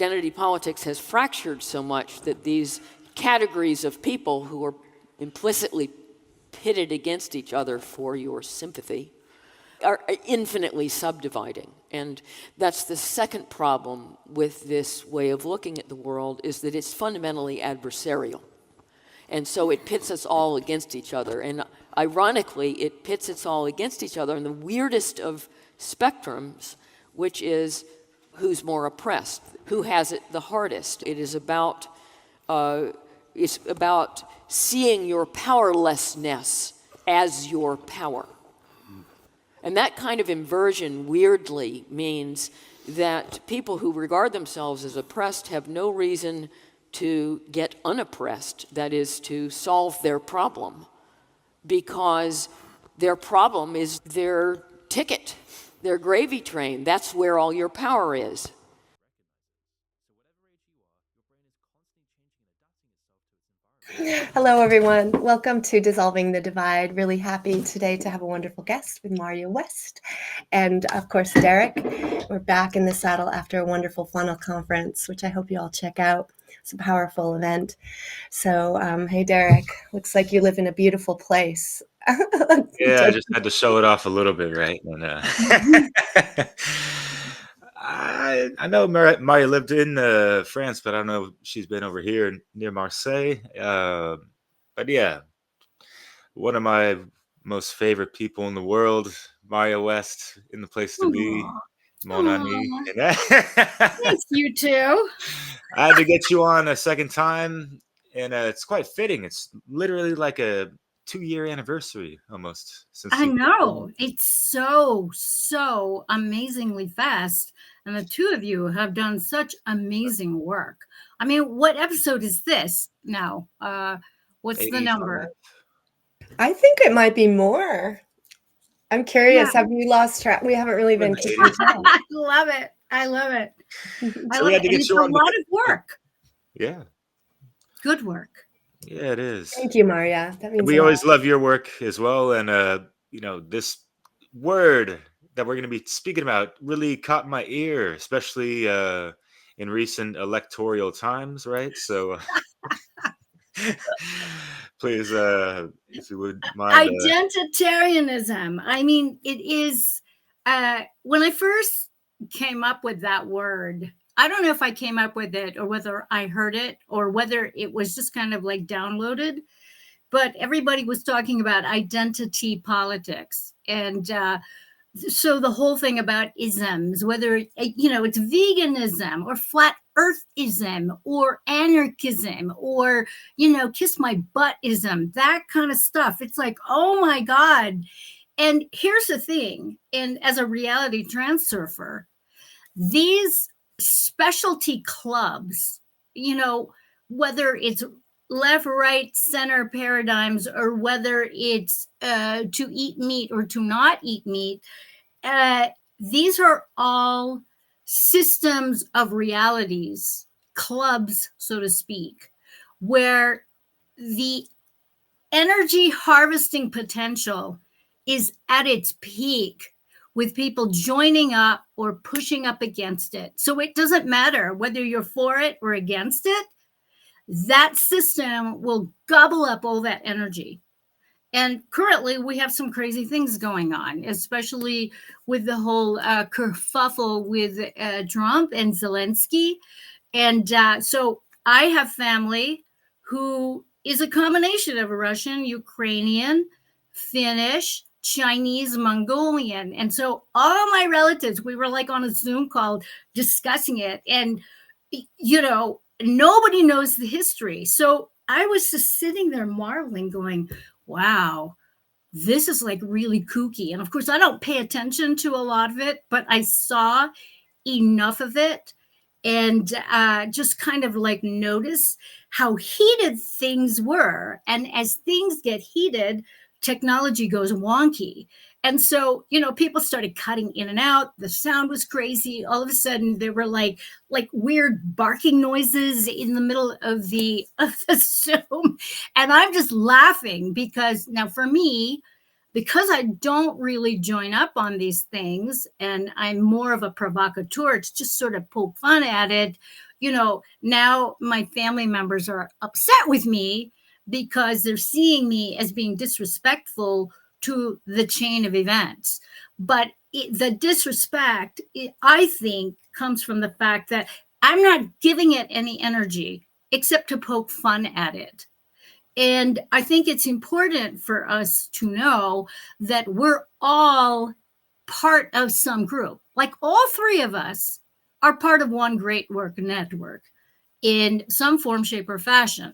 identity politics has fractured so much that these categories of people who are implicitly pitted against each other for your sympathy are infinitely subdividing. And that's the second problem with this way of looking at the world, is that it's fundamentally adversarial. And so it pits us all against each other. And ironically, it pits us all against each other in the weirdest of spectrums, which is who's more oppressed, who has it the hardest. It is about seeing your powerlessness as your power. And that kind of inversion weirdly means that people who regard themselves as oppressed have no reason to get unoppressed, that is, to solve their problem, because their problem is their ticket, their gravy train. That's where all your power is. Hello, everyone. Welcome to Dissolving the Divide. Really happy today to have a wonderful guest with Marja West. And of course, Derek. We're back in the saddle after a wonderful funnel conference, which I hope you all check out. It's a powerful event. So, hey, Derek, looks like you live in a beautiful place. Yeah, I just had to show it off a little bit, right? And I know Marja lived in France, but I don't know if she's been over here near Marseille. But yeah, one of my most favorite people in the world, Marja West, in the place to be. Mon ami. Thanks, you too. I had to get you on a second time, and it's quite fitting. It's literally like a 2-year anniversary almost. Since I know. It's so amazingly fast. And the two of you have done such amazing work. I mean, what episode is this now? What's 85. The number? I think it might be more. I'm curious. Yeah. Have you lost track? We haven't really been keeping track. I love it. I love it. It's a lot of work. Yeah. Good work. Yeah, it is. Thank you, Marja. That means we always love your work as well. And, this word that we're going to be speaking about really caught my ear, especially in recent electoral times, right? So please, if you would mind. Identitarianism. I mean, it is, when I first came up with that word, I don't know if I came up with it or whether I heard it or whether it was just kind of like downloaded, but everybody was talking about identity politics. And so the whole thing about isms, whether, it's veganism or flat earthism or anarchism or, kiss my buttism, that kind of stuff. It's like, oh my God. And here's the thing. And as a reality transurfer, these specialty clubs, whether it's left, right, center paradigms, or whether it's to eat meat or to not eat meat, these are all systems of realities, clubs, so to speak, where the energy harvesting potential is at its peak, with people joining up or pushing up against it. So it doesn't matter whether you're for it or against it, that system will gobble up all that energy. And currently we have some crazy things going on, especially with the whole kerfuffle with Trump and Zelensky. And so I have family who is a combination of a Russian, Ukrainian, Finnish, Chinese, Mongolian. And so all my relatives, we were like on a Zoom call discussing it. And, nobody knows the history. So I was just sitting there marveling, going, wow, this is like really kooky. And of course, I don't pay attention to a lot of it, but I saw enough of it and just kind of like notice how heated things were. And as things get heated, technology goes wonky. And so, people started cutting in and out. The sound was crazy. All of a sudden there were like weird barking noises in the middle of the Zoom. And I'm just laughing because now for me, because I don't really join up on these things and I'm more of a provocateur to just sort of poke fun at it, now my family members are upset with me because they're seeing me as being disrespectful to the chain of events. But the disrespect, I think, comes from the fact that I'm not giving it any energy except to poke fun at it. And I think it's important for us to know that we're all part of some group. Like all three of us are part of one great work network in some form, shape, or fashion.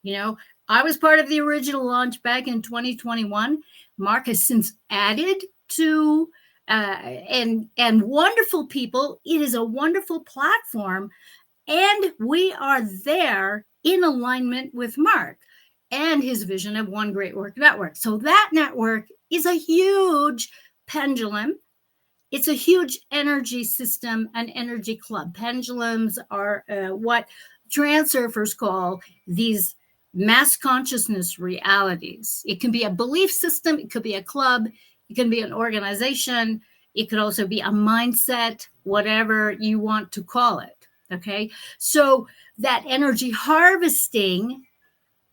I was part of the original launch back in 2021. Mark has since added to and wonderful people. It is a wonderful platform, and we are there in alignment with Mark and his vision of one great work network. So that network is a huge pendulum. It's a huge energy system, an energy club. Pendulums are what transurfers call these mass consciousness realities. It can be a belief system, it could be a club, it can be an organization, it could also be a mindset, whatever you want to call it. Okay, so that energy harvesting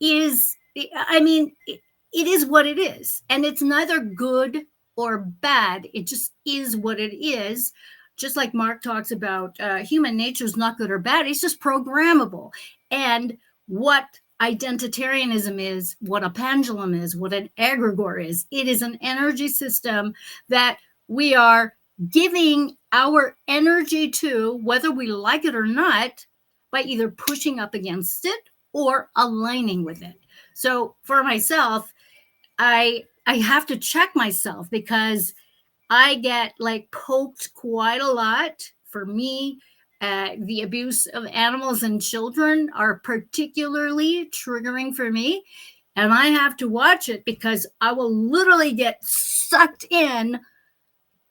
is, it is what it is, and it's neither good or bad. It just is what it is. Just like Mark talks about, human nature is not good or bad. It's just programmable. And what identitarianism is, what a pendulum is, what an egregore is, it is an energy system that we are giving our energy to, whether we like it or not, by either pushing up against it or aligning with it. So for myself, I have to check myself because I get like poked quite a lot. For me, the abuse of animals and children are particularly triggering for me. And I have to watch it because I will literally get sucked in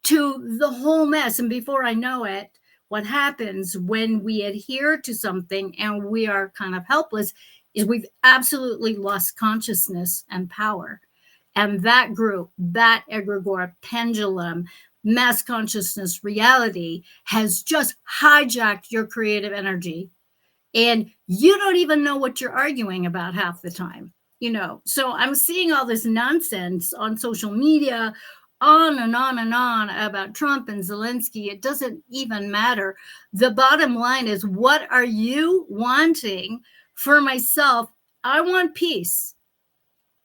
to the whole mess. And before I know it, what happens when we adhere to something and we are kind of helpless is we've absolutely lost consciousness and power. And that group, that egregore, pendulum, mass consciousness reality has just hijacked your creative energy. And you don't even know what you're arguing about half the time. So I'm seeing all this nonsense on social media, on and on and on about Trump and Zelensky. It doesn't even matter. The bottom line is, what are you wanting? For myself, I want peace.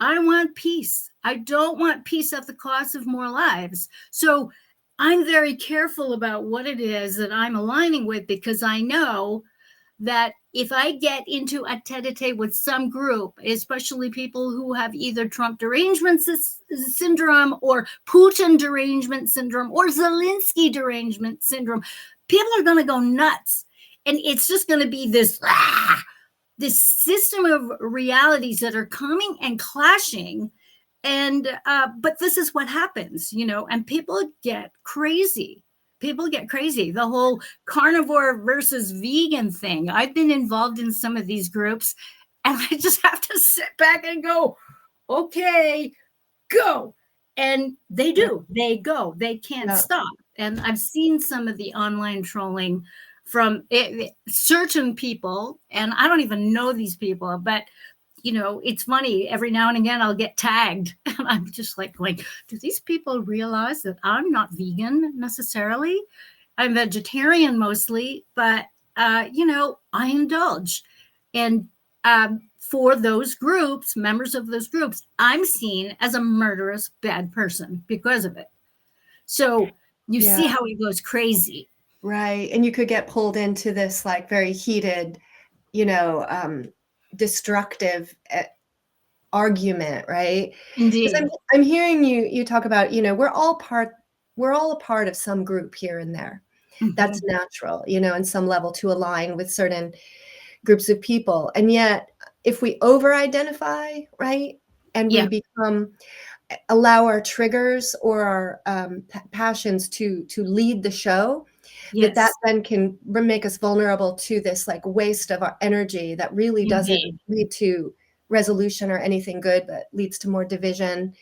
I want peace. I don't want peace at the cost of more lives. So I'm very careful about what it is that I'm aligning with, because I know that if I get into a tete-a-tete with some group, especially people who have either Trump derangement syndrome or Putin derangement syndrome or Zelensky derangement syndrome, people are going to go nuts. And it's just going to be this system of realities that are coming and clashing. And but this is what happens, and people get crazy. The whole carnivore versus vegan thing. I've been involved in some of these groups, and I just have to sit back and go, okay, go. And they do. They go. They can't stop. And I've seen some of the online trolling from certain people, and I don't even know these people, but it's funny. Every now and again, I'll get tagged, and I'm just like going, do these people realize that I'm not vegan necessarily? I'm vegetarian mostly, but I indulge. And for those groups, members of those groups, I'm seen as a murderous bad person because of it. So you see how it goes crazy. Right. And you could get pulled into this like very heated, destructive argument, right? Indeed. I'm hearing you talk about, we're all a part of some group here and there. Mm-hmm. That's natural, in some level, to align with certain groups of people. And yet, if we over-identify, right, and we allow our triggers or our passions to lead the show, that then can make us vulnerable to this like waste of our energy that really doesn't lead to resolution or anything good, but leads to more division.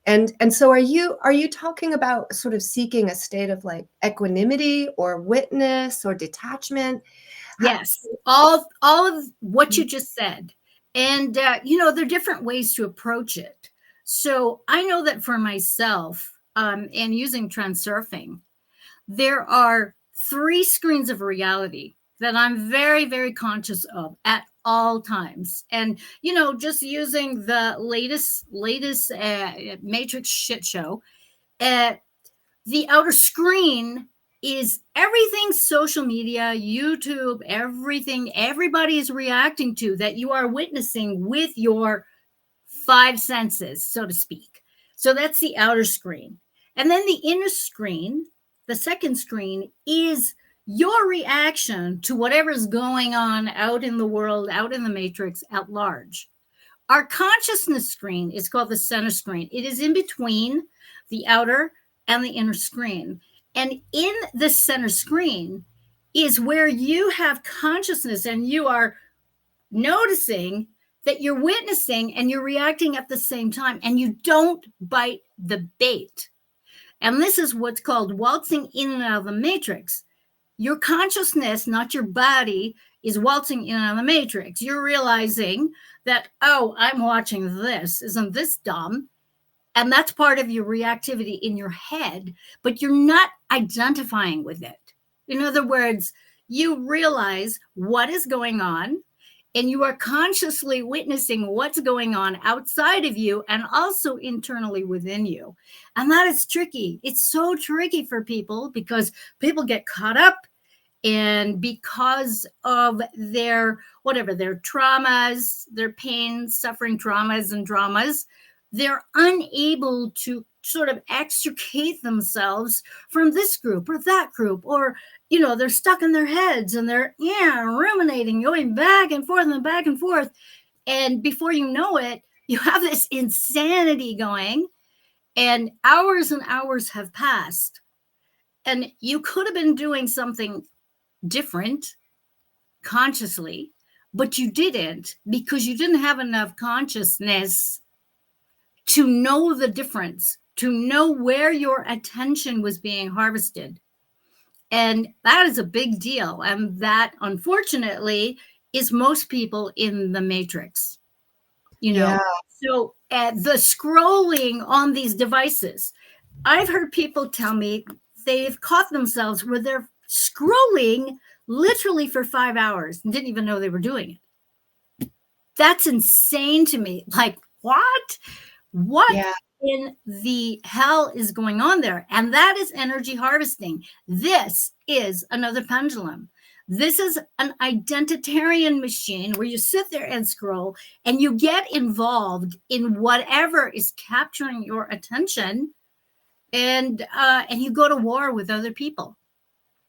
And so are you talking about sort of seeking a state of like equanimity or witness or detachment? Yes, all of what you just said. And you know, there are different ways to approach it. So I know that for myself, and using transurfing, there are 3 screens of reality that I'm very, very conscious of at all times. And you know, just using the latest Matrix shit show, uh, the outer screen is everything social media, YouTube, everything everybody is reacting to that you are witnessing with your 5 senses, so to speak. So that's the outer screen. And then the inner screen, the second screen, is your reaction to whatever's going on out in the world, out in the matrix at large. Our consciousness screen is called the center screen. It is in between the outer and the inner screen. And in the center screen is where you have consciousness and you are noticing that you're witnessing and you're reacting at the same time, and you don't bite the bait. And this is what's called waltzing in and out of the matrix. Your consciousness, not your body, is waltzing in and out of the matrix. You're realizing that, oh, I'm watching this. Isn't this dumb? And that's part of your reactivity in your head, but you're not identifying with it. In other words, you realize what is going on, and you are consciously witnessing what's going on outside of you and also internally within you. And that is tricky. It's so tricky for people because people get caught up, and because of their whatever, their traumas, their pain, suffering, traumas and dramas, they're unable to sort of extricate themselves from this group or that group, or you know, they're stuck in their heads and they're ruminating, going back and forth and back and forth. And before you know it, you have this insanity going, and hours have passed. And you could have been doing something different consciously, but you didn't, because you didn't have enough consciousness to know the difference, to know where your attention was being harvested. And that is a big deal. And that, unfortunately, is most people in the matrix, you know. Yeah. So the scrolling on these devices, I've heard people tell me they've caught themselves where they're scrolling literally for 5 hours and didn't even know they were doing it. That's insane to me. Like, what? What Yeah. in the hell is going on there? And that is energy harvesting. This is another pendulum. This is an identitarian machine where you sit there and scroll and you get involved in whatever is capturing your attention, and you go to war with other people.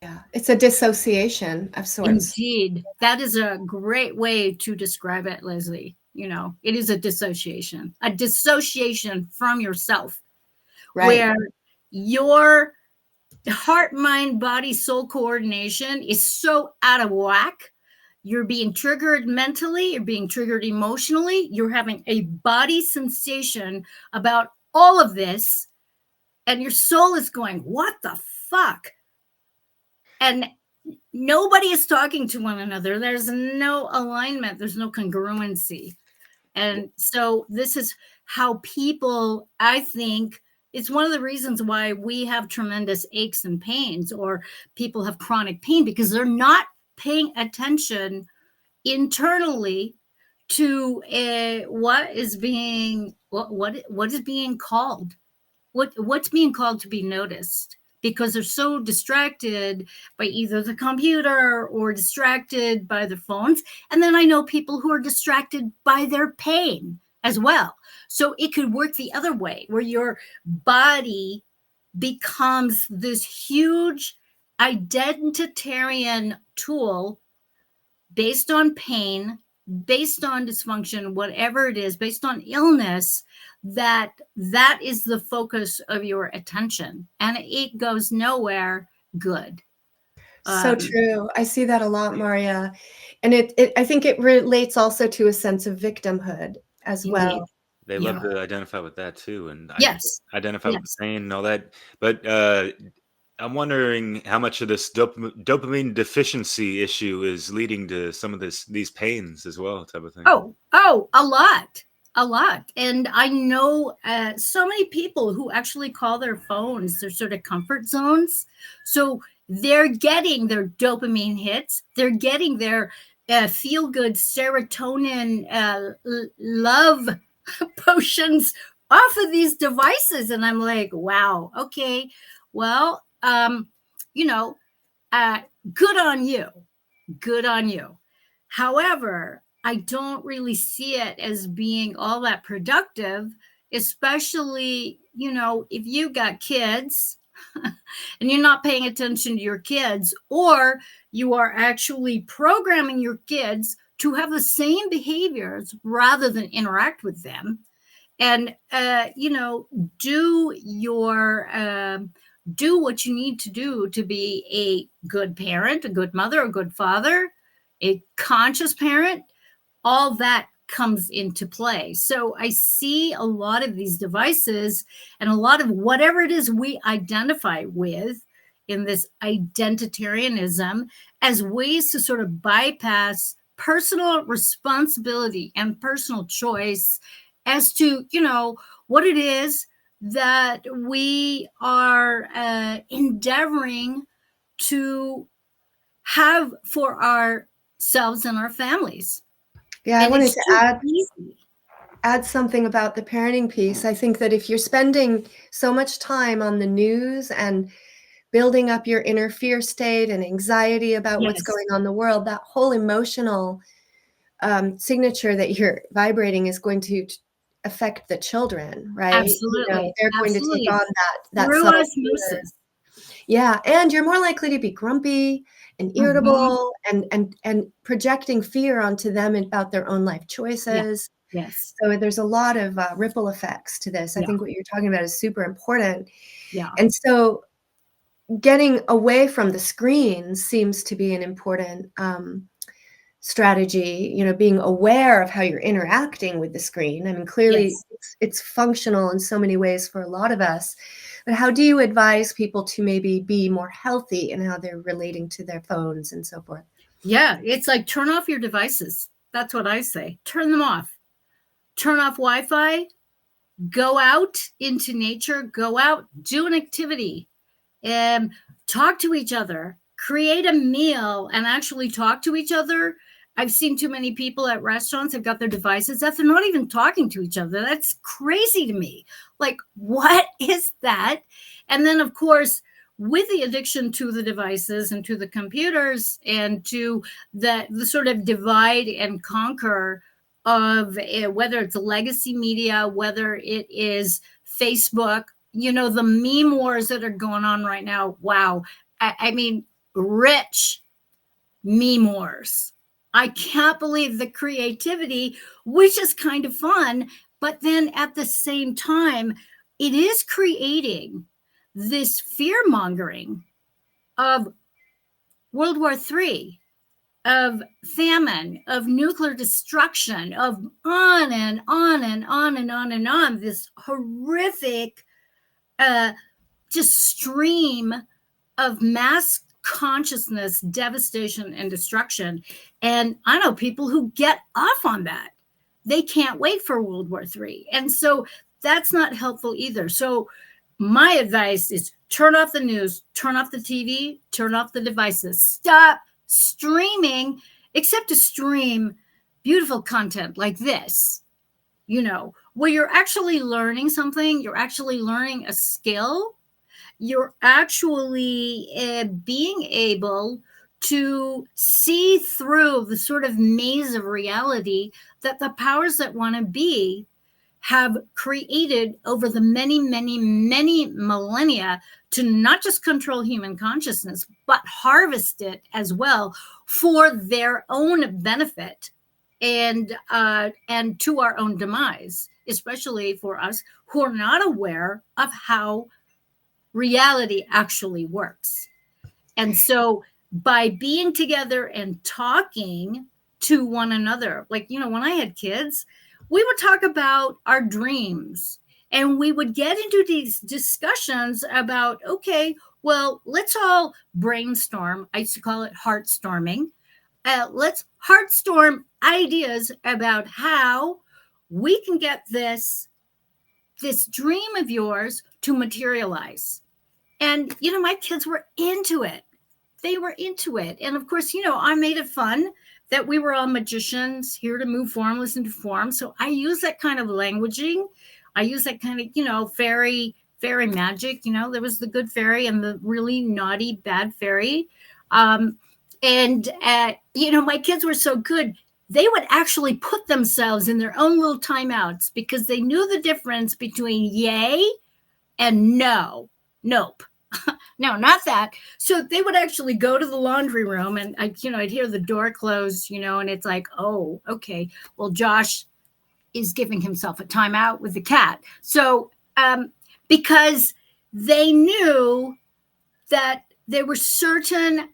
Yeah. It's a dissociation of sorts. Indeed. That is a great way to describe it, Leslie. You know, it is a dissociation from yourself, Right. where your heart, mind, body, soul coordination is so out of whack. You're being triggered mentally, you're being triggered emotionally, you're having a body sensation about all of this, and your soul is going, what the fuck? And nobody is talking to one another. There's no alignment, there's no congruency. And so this is how people, I think, it's one of the reasons why we have tremendous aches and pains, or people have chronic pain, because they're not paying attention internally to what is being called, what's being called to be noticed, because they're so distracted by either the computer or distracted by their phones. And then I know people who are distracted by their pain as well. So it could work the other way, where your body becomes this huge identitarian tool based on pain, based on dysfunction, whatever it is, based on illness, that is the focus of your attention, and it goes nowhere good. So true. I see that a lot, Marja. And I think it relates also to a sense of victimhood as well. They Yeah. love to identify with that too, and Yes. identify with Yes. the pain and all that. But I'm wondering how much of this dopamine deficiency issue is leading to some of these pains as well, type of thing. Oh, a lot. And I know so many people who actually call their phones their sort of comfort zones. So they're getting their dopamine hits. They're getting their feel good serotonin love potions off of these devices. And I'm like, wow, okay, well, you know, good on you. Good on you. However, I don't really see it as being all that productive, especially, if you got kids and you're not paying attention to your kids, or you are actually programming your kids to have the same behaviors rather than interact with them. And, do what you need to do to be a good parent, a good mother, a good father, a conscious parent. All that comes into play. So I see a lot of these devices and a lot of whatever it is we identify with in this identitarianism as ways to sort of bypass personal responsibility and personal choice as to, what it is that we are endeavoring to have for ourselves and our families. Yeah, I And wanted it's to too easy. add something about the parenting piece. I think that if you're spending so much time on the news and building up your inner fear state and anxiety about what's Yes. going on in the world, that whole emotional signature that you're vibrating is going to affect the children, right? Absolutely. They're going to Absolutely. take on that Through subtle osmosis. Yeah, and you're more likely to be grumpy and irritable and projecting fear onto them about their own life choices. Yes. So there's a lot of ripple effects to this. I Yeah. think what you're talking about is super important. Yeah. And so getting away from the screen seems to be an important strategy, being aware of how you're interacting with the screen. I mean, clearly Yes. it's functional in so many ways for a lot of us. But how do you advise people to maybe be more healthy in how they're relating to their phones and so forth? Yeah. It's like turn off your devices. That's what I say. Turn them off. Turn off Wi-Fi. Go out into nature. Go out. Do an activity. Talk to each other. Create a meal and actually talk to each other. I've seen too many people at restaurants have got their devices that they're not even talking to each other. That's crazy to me. Like, what is that? And then, of course, with the addiction to the devices and to the computers and to the sort of divide and conquer of whether it's legacy media, whether it is Facebook, the meme wars that are going on right now. Wow. I mean, rich meme wars. I can't believe the creativity, which is kind of fun. But then at the same time, it is creating this fear mongering of World War III, of famine, of nuclear destruction, of on and on and on and on and on, this horrific just stream of mass consciousness, devastation, and destruction. And I know people who get off on that. They can't wait for World War III. And so that's not helpful either. So my advice is turn off the news, turn off the TV, turn off the devices. Stop streaming, except to stream beautiful content like this, where you're actually learning something, you're actually learning a skill, you're actually being able to see through the sort of maze of reality that the powers that want to be have created over the many, many, many millennia to not just control human consciousness, but harvest it as well for their own benefit and to our own demise, especially for us who are not aware of how reality actually works. And so by being together and talking to one another, like, when I had kids, we would talk about our dreams and we would get into these discussions about, okay, well, let's all brainstorm. I used to call it heartstorming. Let's heartstorm ideas about how we can get this dream of yours to materialize. And, my kids were into it. They were into it. And of course, I made it fun that we were all magicians here to move formless into form. So I use that kind of languaging. I use that kind of, fairy magic. There was the good fairy and the really naughty, bad fairy. And my kids were so good. They would actually put themselves in their own little timeouts because they knew the difference between yay and nope. No, not that. So they would actually go to the laundry room and I'd hear the door close, and it's like, oh, okay. Well, Josh is giving himself a timeout with the cat. So because they knew that there were certain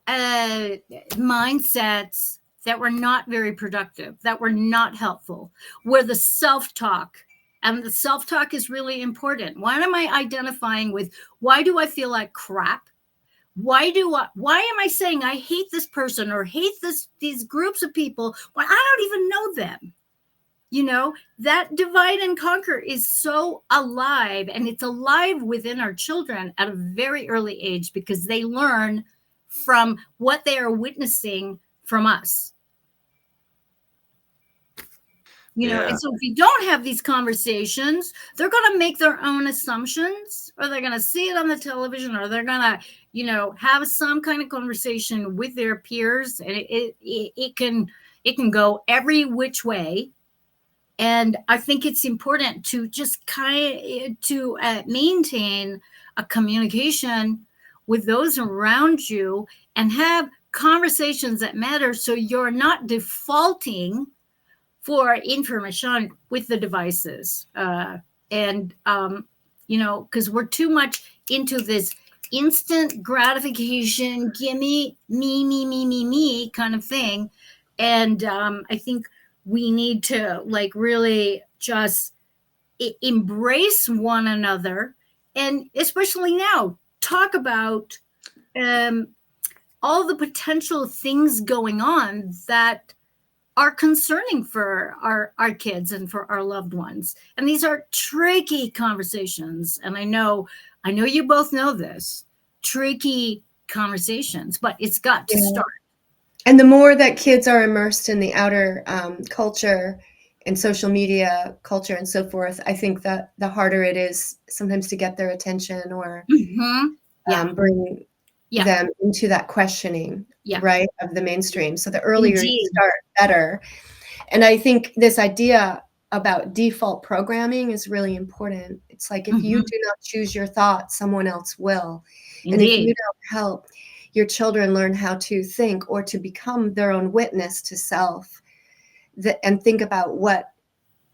mindsets that were not very productive, that were not helpful, where the self-talk, and the self-talk is really important. Why am I identifying with, why do I feel like crap? Why am I saying I hate this person or hate these groups of people when I don't even know them? That divide and conquer is so alive, and it's alive within our children at a very early age because they learn from what they are witnessing from us. And so if you don't have these conversations, they're going to make their own assumptions, or they're going to see it on the television, or they're going to, have some kind of conversation with their peers, and it can go every which way. And I think it's important to just maintain a communication with those around you and have conversations that matter, so you're not defaulting for information with the devices. Because we're too much into this instant gratification, gimme, me kind of thing. And I think we need to really just embrace one another. And especially now, talk about all the potential things going on that are concerning for our kids and for our loved ones. And these are tricky conversations. And I know you both know this, tricky conversations, but it's got to start. And the more that kids are immersed in the outer culture and social media culture and so forth, I think that the harder it is sometimes to get their attention or bring them into that questioning, right, of the mainstream. So the earlier you start, better. And I think this idea about default programming is really important. It's like, if you do not choose your thoughts, someone else will. Indeed. And if you don't help your children learn how to think or to become their own witness to self, and think about what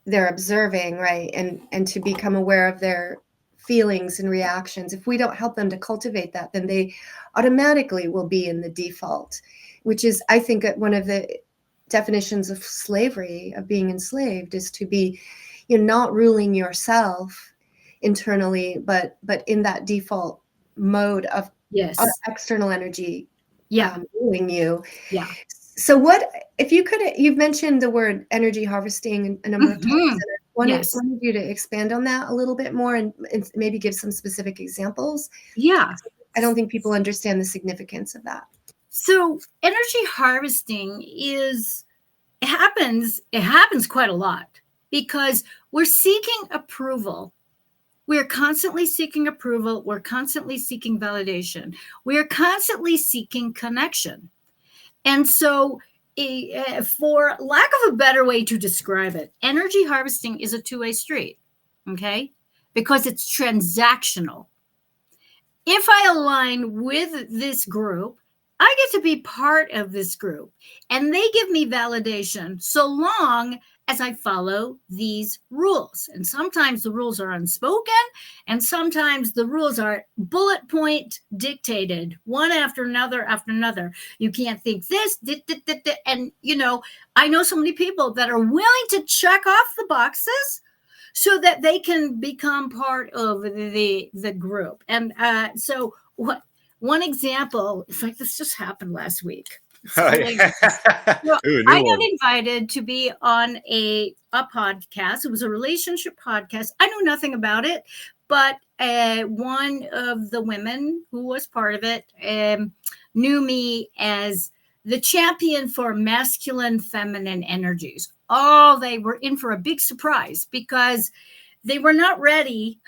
they're observing, right, and to become aware of their feelings and reactions. If we don't help them to cultivate that, then they automatically will be in the default, which is, I think, one of the definitions of slavery, of being enslaved, is to be, not ruling yourself internally, but in that default mode of external energy ruling you. Yeah. So what, if you could, you've mentioned the word energy harvesting a number of times. And I wanted you to expand on that a little bit more and maybe give some specific examples. Yeah. I don't think people understand the significance of that. So energy harvesting it happens quite a lot because we're seeking approval. We're constantly seeking approval. We're constantly seeking validation. We're constantly seeking connection. And so, for lack of a better way to describe it, energy harvesting is a two-way street, okay? Because it's transactional. If I align with this group, I get to be part of this group, and they give me validation so long as I follow these rules. And sometimes the rules are unspoken, and sometimes the rules are bullet point dictated, one after another after another. You can't think this, and I know so many people that are willing to check off the boxes so that they can become part of the group. And so what one example is like this just happened last week. It's Oh, hilarious. yeah. So Ooh, a I new got one. invited to be on a podcast. It was a relationship podcast. I knew nothing about it, but one of the women who was part of it knew me as the champion for masculine, feminine energies. Oh, they were in for a big surprise because they were not ready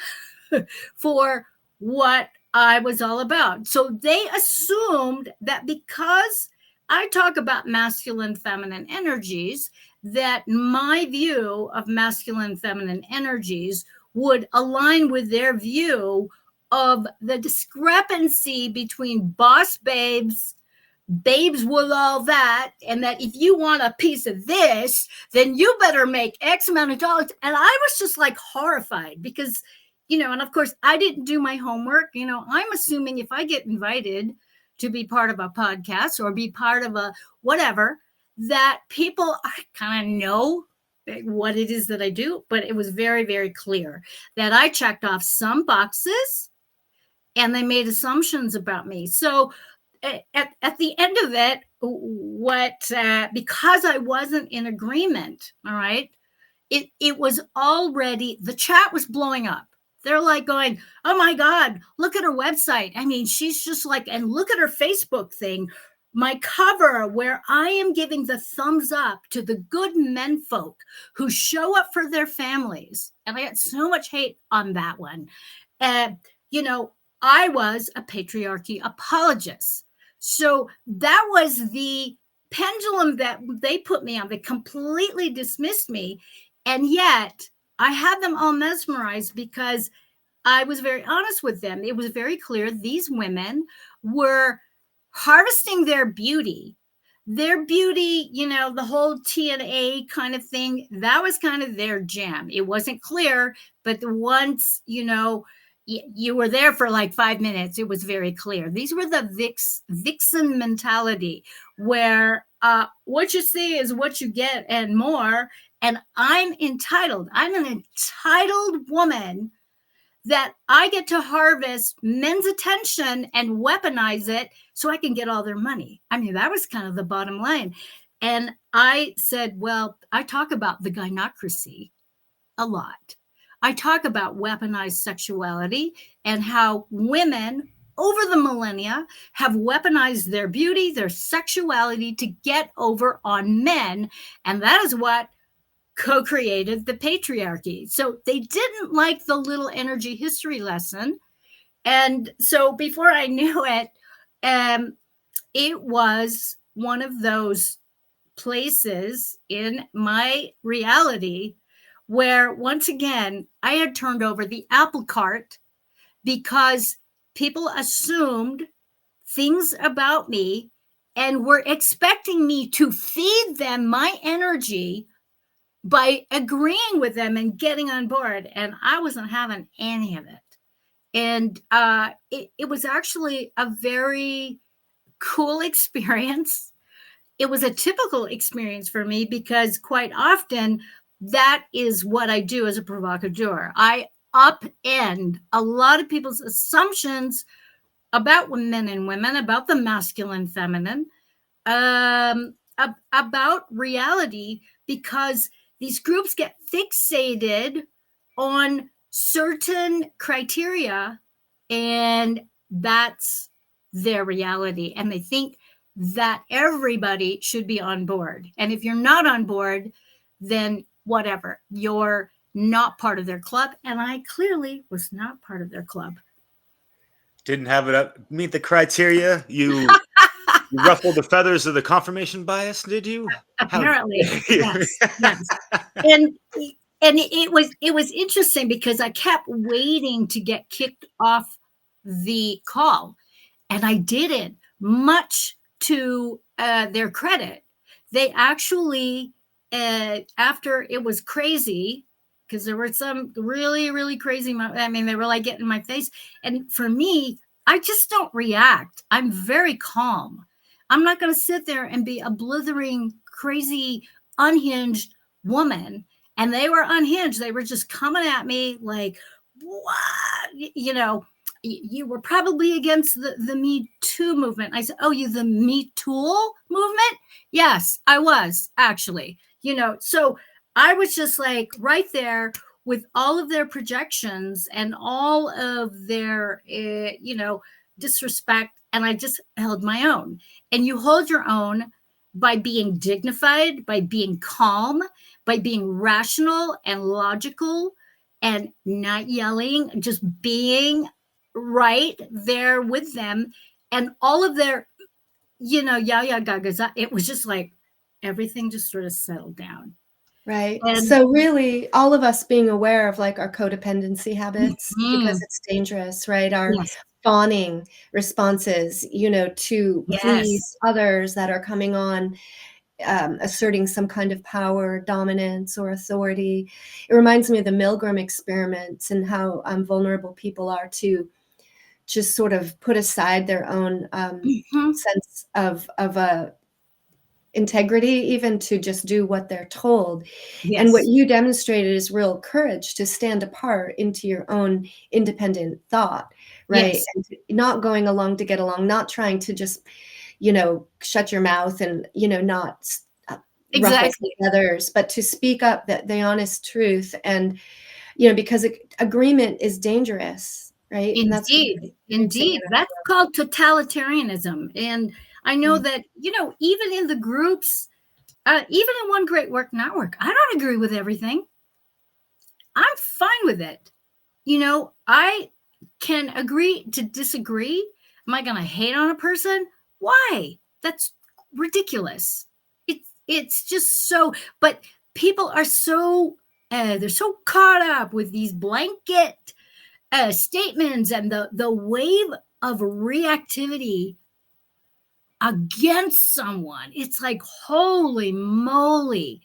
for what I was all about. So they assumed that because I talk about masculine, feminine energies, that my view of masculine, feminine energies would align with their view of the discrepancy between boss babes, babes with all that, and that if you want a piece of this, then you better make X amount of dollars. And I was just like horrified because, and of course I didn't do my homework. I'm assuming if I get invited to be part of a podcast or be part of a whatever, that people kind of know what it is that I do. But it was very, very clear that I checked off some boxes and they made assumptions about me. So at the end of it, because I wasn't in agreement, all right, it was already, the chat was blowing up. They're like going, oh my God, look at her website. I mean, she's just like, and look at her Facebook thing. My cover where I am giving the thumbs up to the good men folk who show up for their families. And I got so much hate on that one. You know, I was a patriarchy apologist. So that was the pendulum that they put me on. They completely dismissed me. And yet I had them all mesmerized because I was very honest with them. It was very clear these women were harvesting their beauty. Their beauty, the whole TNA kind of thing, that was kind of their jam. It wasn't clear, but once, you were there for like 5 minutes, it was very clear. These were the vixen mentality where what you see is what you get and more. And I'm entitled. I'm an entitled woman that I get to harvest men's attention and weaponize it so I can get all their money. I mean, that was kind of the bottom line. And I said, well, I talk about the gynocracy a lot. I talk about weaponized sexuality and how women over the millennia have weaponized their beauty, their sexuality to get over on men. And that is what co-created the patriarchy. So they didn't like the little energy history lesson. And so before I knew it, it was one of those places in my reality where once again, I had turned over the apple cart because people assumed things about me and were expecting me to feed them my energy by agreeing with them and getting on board. And I wasn't having any of it. And it was actually a very cool experience. It was a typical experience for me because quite often that is what I do as a provocateur. I upend a lot of people's assumptions about men and women, about the masculine, feminine, about reality, because these groups get fixated on certain criteria and that's their reality. And they think that everybody should be on board. And if you're not on board, then whatever, you're not part of their club. And I clearly was not part of their club. Didn't have it up meet the criteria. You ruffled the feathers of the confirmation bias, did you? Apparently, yes. And it was interesting because I kept waiting to get kicked off the call, and I didn't. Much to their credit, they actually, after it was crazy, because there were some really, really crazy. I mean, they were like getting in my face, and for me, I just don't react. I'm very calm. I'm not going to sit there and be a blithering, crazy, unhinged woman. And they were unhinged. They were just coming at me like, what? you were probably against the Me Too movement. I said, oh, you the Me Tool movement? Yes, I was actually, so I was just like right there with all of their projections and all of their, disrespect. And I just held my own. And you hold your own by being dignified, by being calm, by being rational and logical and not yelling, just being right there with them. And all of their, yaya gagas, it was just like everything just sort of settled down. Right. And So really all of us being aware of like our codependency habits because it's dangerous, right? Our yes, fawning responses, to please yes, others that are coming on, asserting some kind of power, dominance, or authority. It reminds me of the Milgram experiments and how vulnerable people are to just sort of put aside their own sense of integrity, even to just do what they're told. And what yes, you demonstrated is real courage to stand apart into your own independent thought, right? yes, And not going along to get along, not trying to just, shut your mouth and, not ruffle exactly. feathers, but to speak up the honest truth. And, because agreement is dangerous, right? And that's what Indeed, you're experiencing. indeed. That's called totalitarianism. And I know that, even in the groups, even in One Great Work Network, I don't agree with everything. I'm fine with it. I can agree to disagree. Am I going to hate on a person? Why? That's ridiculous. It's just so, but people are so, they're so caught up with these blanket statements and the wave of reactivity against someone. It's like, holy moly.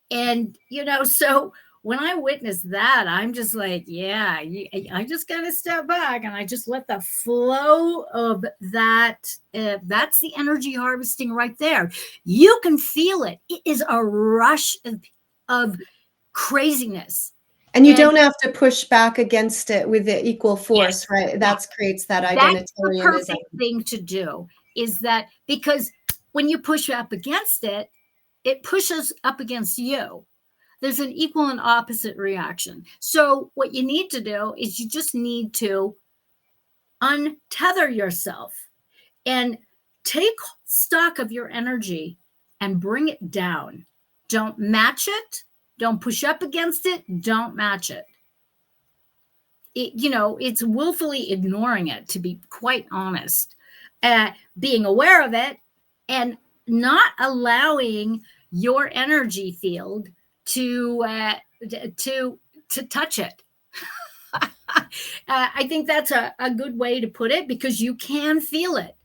And, so when I witnessed that, I'm just like, yeah, I just got to step back and I just let the flow of that. That's the energy harvesting right there. You can feel it. It is a rush of craziness. And you And don't have to push back against it with the equal force, yes, right? That creates that that's the identitarianism. perfect thing to do, is that because when you push up against it, it pushes up against you. There's an equal and opposite reaction. So what you need to do is you just need to untether yourself and take stock of your energy and bring it down. Don't match it. Don't push up against it. Don't match it. It's willfully ignoring it, to be quite honest. Being aware of it and not allowing your energy field to touch it. I think that's a good way to put it, because you can feel it.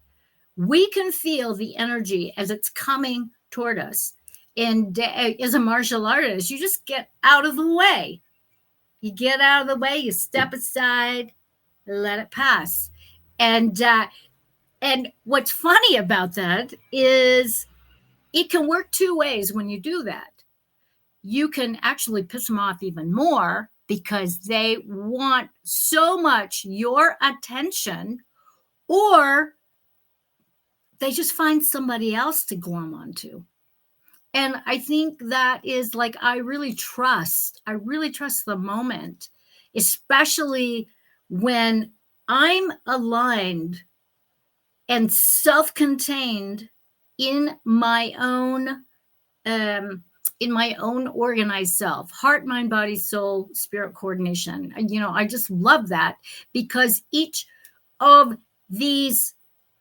We can feel the energy as it's coming toward us. And as a martial artist, you just get out of the way. You get out of the way, you step aside, let it pass. And what's funny about that is it can work two ways when you do that. You can actually piss them off even more because they want so much your attention, or they just find somebody else to glom onto. And I think that is like, I really trust the moment, especially when I'm aligned and self-contained in my own organized self, heart, mind, body, soul, spirit coordination. I just love that, because each of these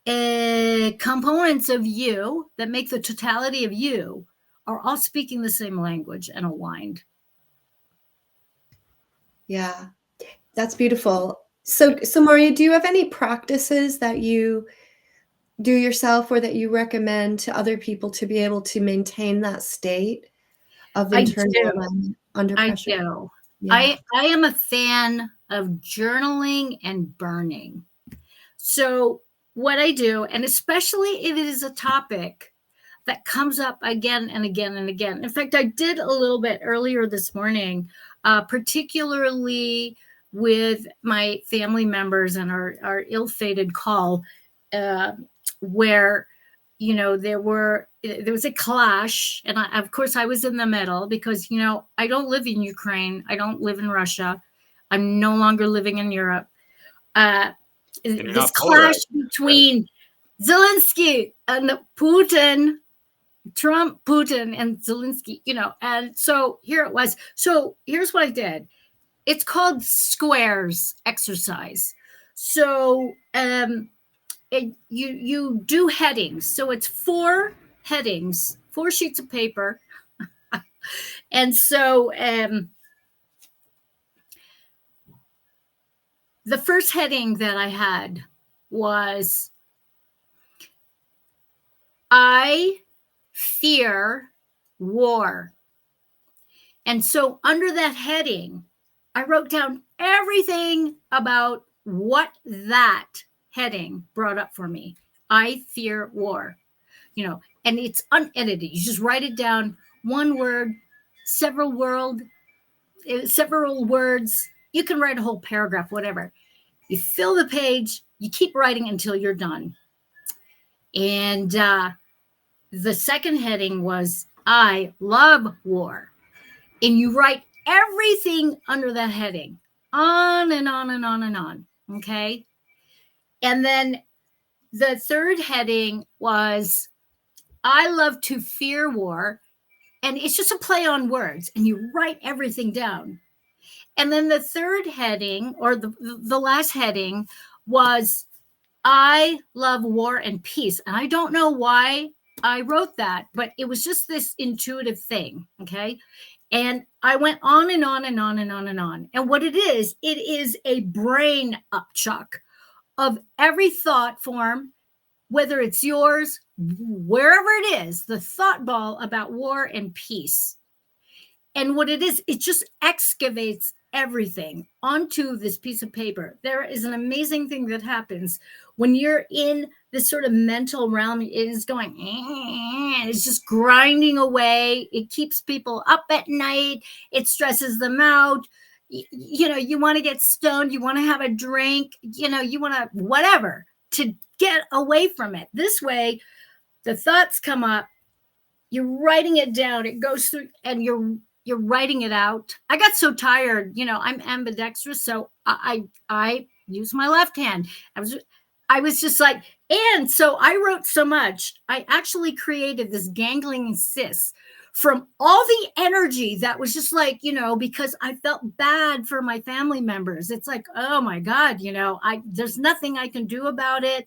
components of you that make the totality of you are all speaking the same language and aligned. Yeah, that's beautiful. So Marja, do you have any practices that you do yourself or that you recommend to other people to be able to maintain that state of I internal do. alignment under I pressure? do. Yeah. I am a fan of journaling and burning. So what I do, and especially if it is a topic that comes up again and again and again. In fact, I did a little bit earlier this morning, particularly with my family members and our ill-fated call, where, you know, there was a clash, and of course I was in the middle because, you know, I don't live in Ukraine, I don't live in Russia, I'm no longer living in Europe. This clash between Zelensky and Putin, Trump, Putin, and Zelensky, you know, and so here it was. So here's what I did. It's called squares exercise. So you do headings. So it's 4 headings, 4 sheets of paper. And so the first heading that I had was, I fear war. And so under that heading, I wrote down everything about what that heading brought up for me. I fear war, you know, and it's unedited. You just write it down, one word, several words. You can write a whole paragraph, whatever. You fill the page, you keep writing until you're done. And the second heading was, I love war. And you write everything under that heading, on and on and on and on. Okay. And then the third heading was, I love to fear war. And it's just a play on words, and you write everything down. And then the third heading, or the last heading, was, I love war and peace. And I don't know why I wrote that, but it was just this intuitive thing. Okay. And I went on and on and on and on and on. And what it is a brain upchuck of every thought form, whether it's yours, wherever it is, the thought ball about war and peace. And what it is, it just excavates everything onto this piece of paper. There is an amazing thing that happens when you're in this sort of mental realm. It is going, it's just grinding away. It keeps people up at night. It stresses them out. You know, you want to get stoned. You want to have a drink. You know, you want to whatever to get away from it. This way, the thoughts come up. You're writing it down. It goes through, and you're writing it out. I got so tired, you know, I'm ambidextrous, so I use my left hand. I was just like, and so I wrote so much, I actually created this gangling cyst from all the energy that was just like, you know, because I felt bad for my family members. It's like, oh my God, you know, there's nothing I can do about it.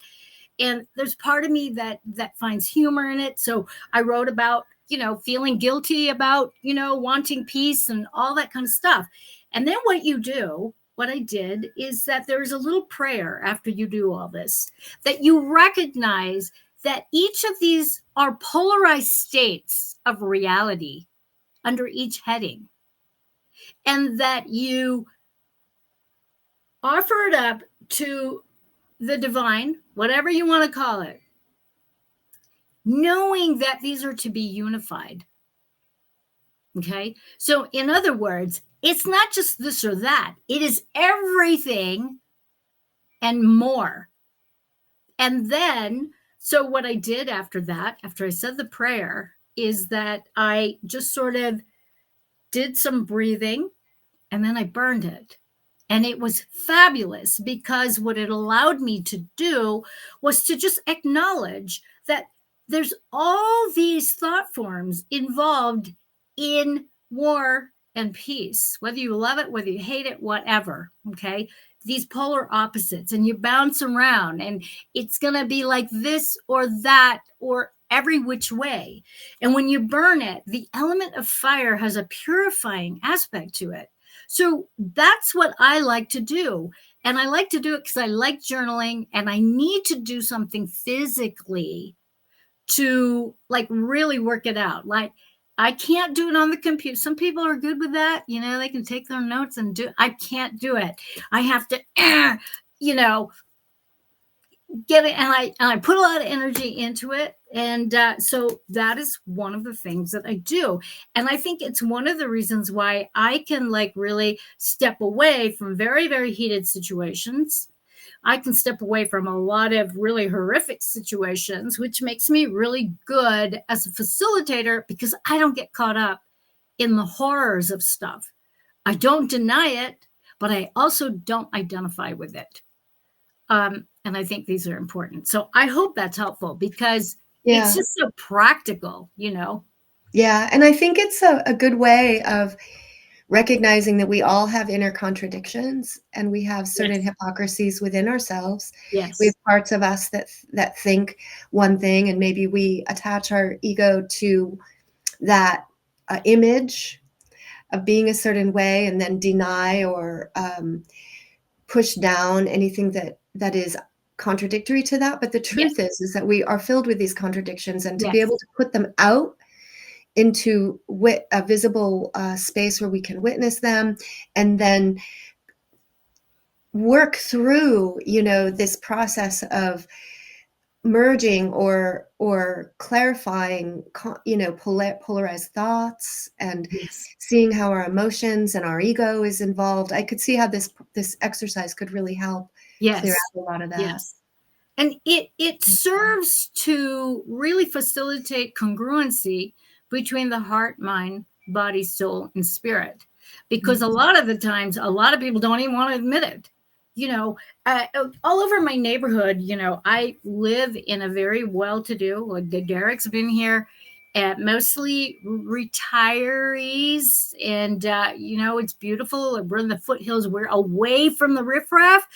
And there's part of me that finds humor in it. So I wrote about, you know, feeling guilty about, you know, wanting peace and all that kind of stuff. And then what I did is that there's a little prayer after you do all this, that you recognize that each of these are polarized states of reality under each heading, and that you offer it up to the divine, whatever you want to call it, knowing that these are to be unified. Okay. So in other words, it's not just this or that. It is everything and more. And then, so what I did after that, after I said the prayer, is that I just sort of did some breathing, and then I burned it. And it was fabulous, because what it allowed me to do was to just acknowledge that there's all these thought forms involved in war and peace, whether you love it, whether you hate it, whatever. Okay. These polar opposites, and you bounce around, and it's going to be like this or that or every which way. And when you burn it, the element of fire has a purifying aspect to it. So that's what I like to do. And I like to do it because I like journaling, and I need to do something physically to like really work it out. Like, I can't do it on the computer. Some people are good with that. You know, they can take their notes and I can't do it. I have to, you know, get it. And I put a lot of energy into it. And so that is one of the things that I do. And I think it's one of the reasons why I can like really step away from very, very heated situations. I can step away from a lot of really horrific situations, which makes me really good as a facilitator because I don't get caught up in the horrors of stuff. I don't deny it, but I also don't identify with it. And I think these are important. So I hope that's helpful because it's Yeah. just so practical, you know? Yeah. And I think it's a good way of recognizing that we all have inner contradictions and we have certain Yes. hypocrisies within ourselves. We Yes. have parts of us that think one thing, and maybe we attach our ego to that image of being a certain way, and then deny or push down anything that is contradictory to that. But the truth Yes. is that we are filled with these contradictions, and to be Yes. able to put them out into a visible space where we can witness them, and then work through, this process of merging or clarifying, polarized thoughts, and Yes. seeing how our emotions and our ego is involved. I could see how this exercise could really help clear Yes. out a lot of that. Yes. And it serves to really facilitate congruency between the heart, mind, body, soul, and spirit. Because a lot of the times, a lot of people don't even want to admit it. You know, all over my neighborhood, I live in a very well-to-do, like Derek's been here, mostly retirees. And, it's beautiful. We're in the foothills. We're away from the riffraff.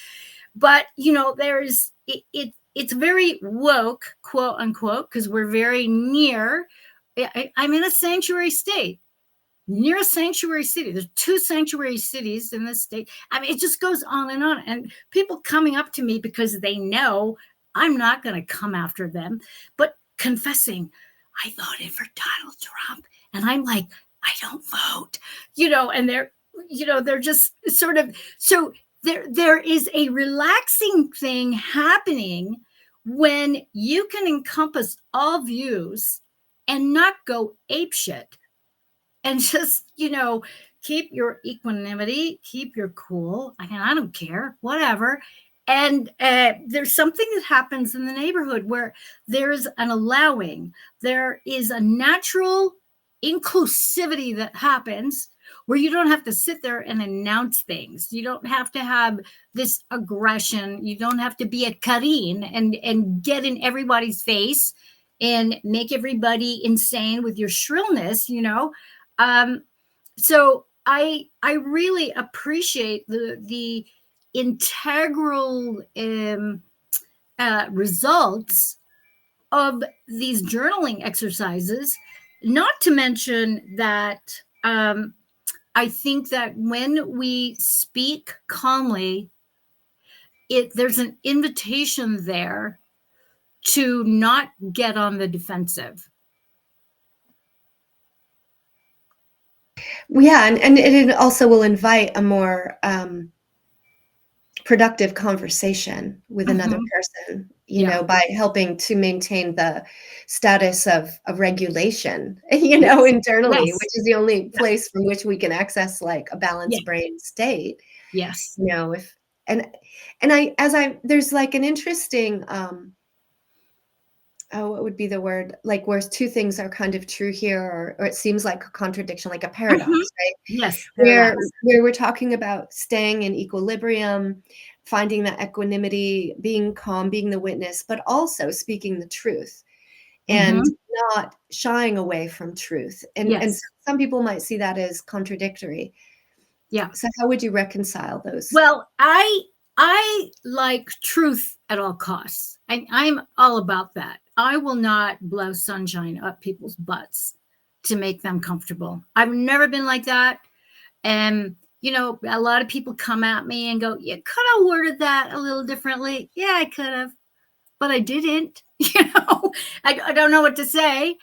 But there's it's very woke, quote unquote, because we're very near. I'm in a sanctuary state, near a sanctuary city. There's 2 sanctuary cities in this state. I mean, it just goes on, and people coming up to me because they know I'm not going to come after them, but confessing, I voted for Donald Trump, and I'm like, I don't vote, and they're just sort of so. There is a relaxing thing happening when you can encompass all views and not go apeshit, and just keep your equanimity, keep your cool. I mean, I don't care, whatever. And there's something that happens in the neighborhood where there's an allowing, there is a natural inclusivity that happens where you don't have to sit there and announce things. You don't have to have this aggression. You don't have to be a Karine and get in everybody's face and make everybody insane with your shrillness. So I really appreciate the integral results of these journaling exercises. Not to mention that I think that when we speak calmly, there's an invitation there to not get on the defensive. Yeah, and it also will invite a more productive conversation with another person, by helping to maintain the status of Yes. regulation, internally, Yes. which is the only place from which we can access like a balanced Yeah. brain state. Yes. If and there's like an interesting what would be the word, like where 2 things are kind of true here, or it seems like a contradiction, like a paradox, right? Yes. Where we're talking about staying in equilibrium, finding that equanimity, being calm, being the witness, but also speaking the truth and not shying away from truth. And Yes. some people might see that as contradictory. Yeah. So how would you reconcile those? Well, I like truth at all costs. I'm all about that. I will not blow sunshine up people's butts to make them comfortable. I've never been like that. And, a lot of people come at me and go, you could have worded that a little differently. Yeah, I could have, but I didn't. I don't know what to say.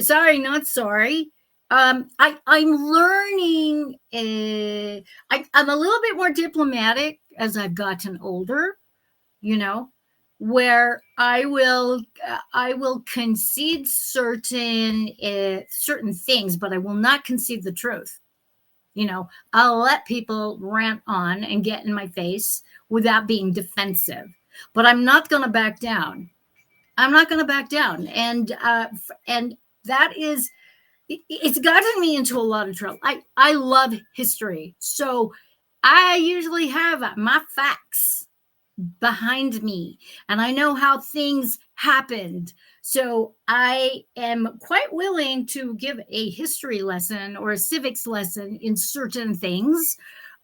Sorry, not sorry. I'm learning. I'm a little bit more diplomatic as I've gotten older, where I will concede certain things, but I will not concede the truth. I'll let people rant on and get in my face without being defensive, but I'm not going to back down. I'm not going to back down, and that is, it's gotten me into a lot of trouble. I love history, so I usually have my facts behind me, and I know how things happened. So I am quite willing to give a history lesson or a civics lesson in certain things,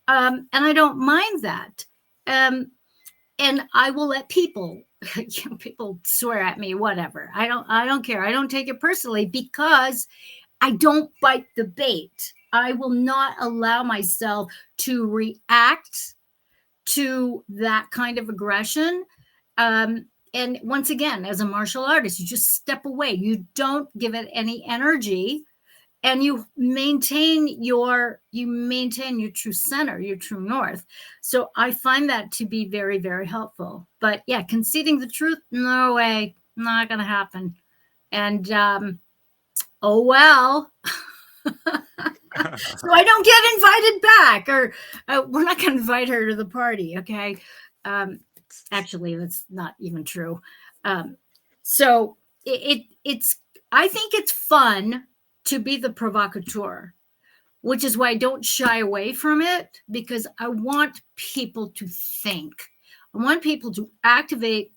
and I don't mind that. And I will let people, people swear at me, whatever. I don't care. I don't take it personally because I don't bite the bait. I will not allow myself to react to that kind of aggression. And once again, as a martial artist, you just step away. You don't give it any energy, and you maintain your true center, your true north. So I find that to be very, very helpful. But yeah, conceding the truth, no way, not going to happen. And oh well. So I don't get invited back, or we're not going to invite her to the party. Okay. Actually, that's not even true. So it's, I think it's fun to be the provocateur, which is why I don't shy away from it, because I want people to think. I want people to activate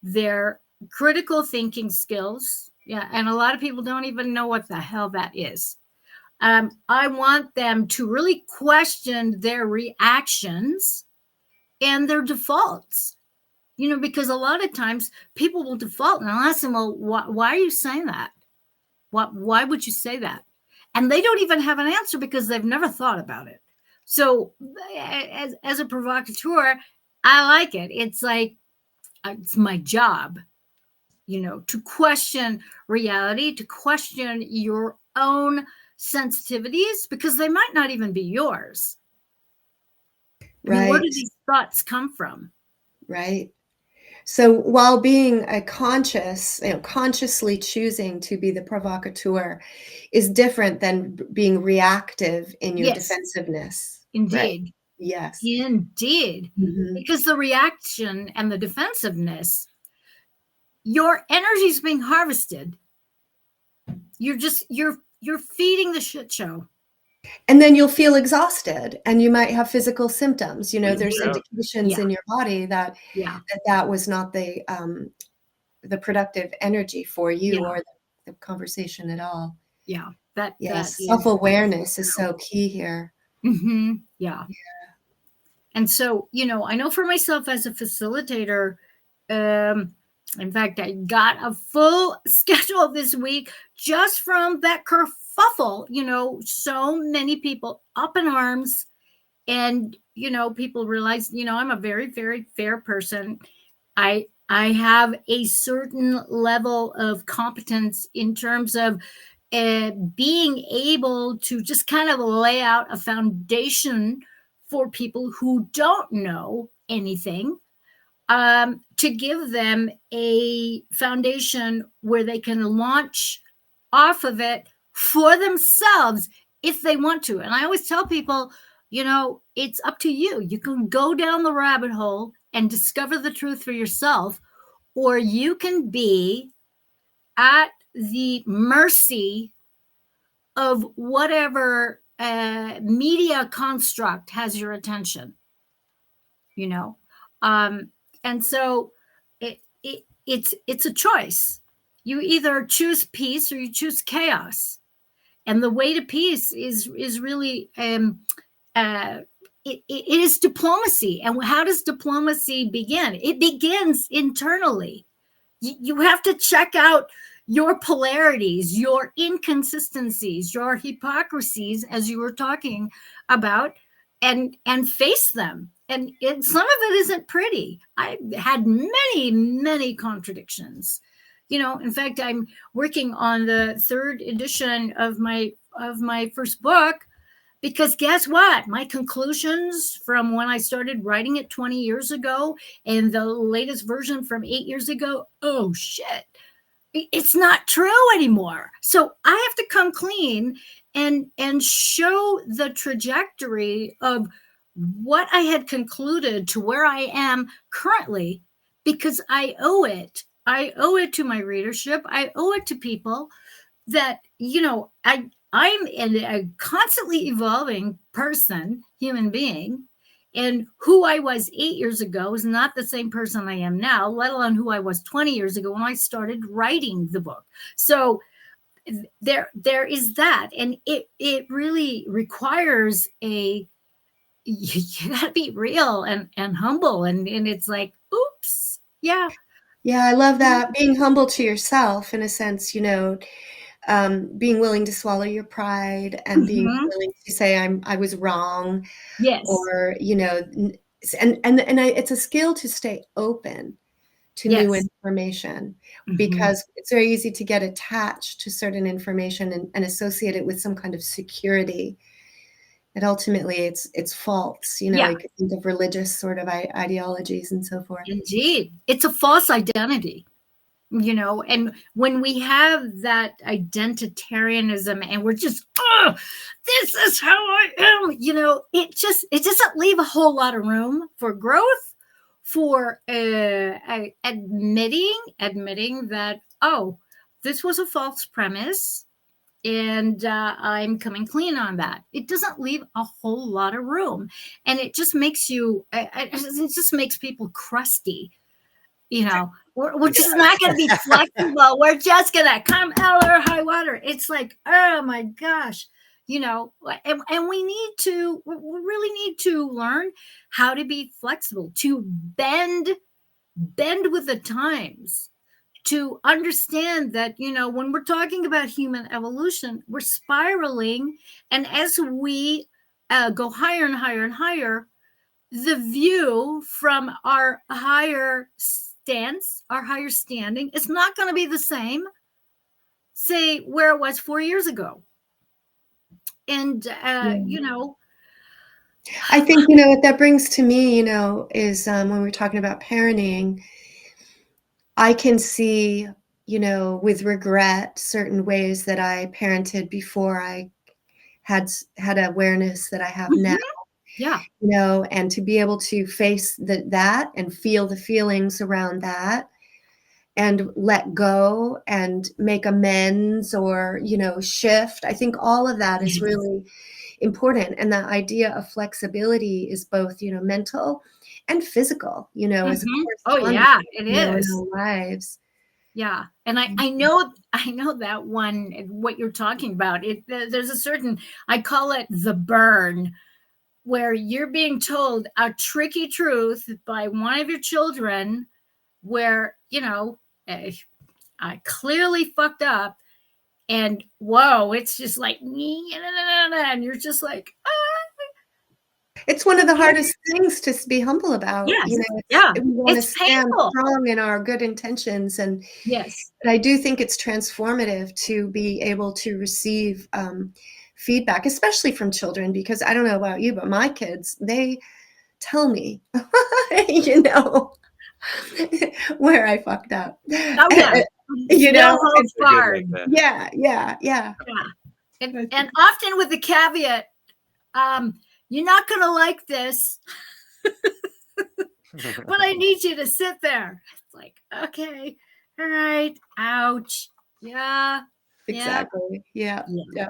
their critical thinking skills. Yeah. And a lot of people don't even know what the hell that is. I want them to really question their reactions and their defaults, because a lot of times people will default, and I'll ask them, well, why are you saying that? Why would you say that? And they don't even have an answer because they've never thought about it. So as a provocateur, I like it. It's like, it's my job, to question reality, to question your own sensitivities, because they might not even be yours. Right. I mean, where do these thoughts come from? Right. So while being a consciously choosing to be the provocateur is different than being reactive in your defensiveness. Indeed. Right? Yes. Indeed. Mm-hmm. Because the reaction and the defensiveness, your energy is being harvested. You're feeding the shit show. And then you'll feel exhausted, and you might have physical symptoms. There's indications in your body that that was not the productive energy for you or the conversation at all. Yeah. Self-awareness is so key here. Mm-hmm. Yeah. And so, I know for myself as a facilitator, in fact, I got a full schedule this week just from that kerfuffle. So many people up in arms, and, people realize, I'm a very, very fair person. I have a certain level of competence in terms of being able to just kind of lay out a foundation for people who don't know anything, to give them a foundation where they can launch off of it for themselves if they want to. And I always tell people, it's up to you. You can go down the rabbit hole and discover the truth for yourself, or you can be at the mercy of whatever media construct has your attention, and so it's a choice. You either choose peace or you choose chaos, and the way to peace is really it is diplomacy. And how does diplomacy begin? It begins internally. You have to check out your polarities, your inconsistencies, your hypocrisies, as you were talking about, and face them. And some of it isn't pretty. I had many, many contradictions. In fact, I'm working on the third edition of my first book, Because guess what? My conclusions from when I started writing it 20 years ago and the latest version from 8 years ago, oh shit, it's not true anymore. So I have to come clean and show the trajectory of what I had concluded to where I am currently, because I owe it. I owe it to my readership. I owe it to people that, I'm a constantly evolving person, human being, and who I was 8 years ago is not the same person I am now, let alone who I was 20 years ago when I started writing the book. So there is that, and it really requires you gotta be real and humble, and it's like, oops, yeah. Yeah, I love that. Being humble to yourself, in a sense, being willing to swallow your pride and being Mhm. willing to say I was wrong, Yes. or it's a skill to stay open to new Yes. information, Mhm. because it's very easy to get attached to certain information and associate it with some kind of security. And ultimately, it's false. Yeah. You could think of religious sort of ideologies and so forth. Indeed. It's a false identity, and when we have that identitarianism and we're just, oh, this is how I am, it doesn't leave a whole lot of room for growth, for admitting that, oh, this was a false premise, and I'm coming clean on that. It doesn't leave a whole lot of room, and it just makes it just makes people crusty. We're just not going to be flexible. We're just going to come hell or high water. It's like, oh my gosh, and we really need to learn how to be flexible, to bend with the times, to understand that, when we're talking about human evolution, we're spiraling. And as we go higher and higher and higher, the view from our higher stance, our higher standing, is not going to be the same, say, where it was 4 years ago. And, I think, what that brings to me, is when we're talking about parenting, I can see, with regret, certain ways that I parented before I had awareness that I have now. Yeah. And to be able to face that and feel the feelings around that and let go and make amends, or, shift. I think all of that is really important. And that idea of flexibility is both, mental and physical, as a Oh yeah, it in our is. lives. Yeah. And I know that one, what you're talking about. There's a certain, I call it the burn, where you're being told a tricky truth by one of your children, where, I clearly fucked up, and whoa, it's just like, and you're just like, It's one of the hardest things to be humble about. yes, We want to it's stand painful. strong in our good intentions, and Yes. but I do think it's transformative to be able to receive feedback, especially from children, because I don't know about you, but my kids, they tell me, where I fucked up. Oh yeah. No holds barred. Yeah. Yeah. And often with the caveat, you're not going to like this, but I need you to sit there. It's like, okay, all right, ouch. Yeah. Exactly. Yeah.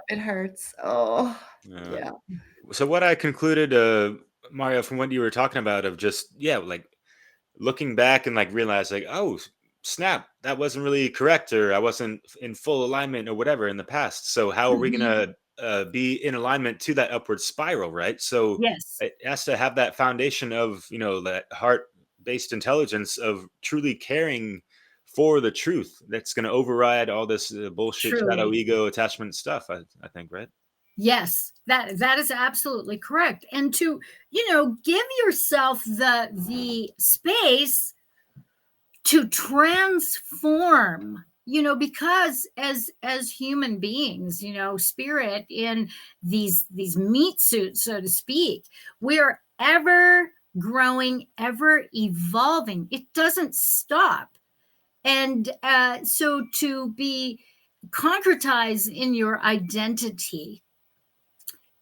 It hurts. Oh, yeah. So what I concluded, Mario, from what you were talking about, of just like looking back and like realize like, oh snap, that wasn't really correct, or I wasn't in full alignment or whatever in the past. So how are we gonna be in alignment to that upward spiral, right? So Yes. it has to have that foundation of that heart-based intelligence of truly caring for the truth that's going to override all this bullshit shadow Truly. ego attachment stuff. I think, right? Yes, that is absolutely correct. And to, give yourself the space to transform because as human beings, spirit in these meat suits, so to speak, we're ever growing, ever evolving. It doesn't stop. And so to be concretized in your identity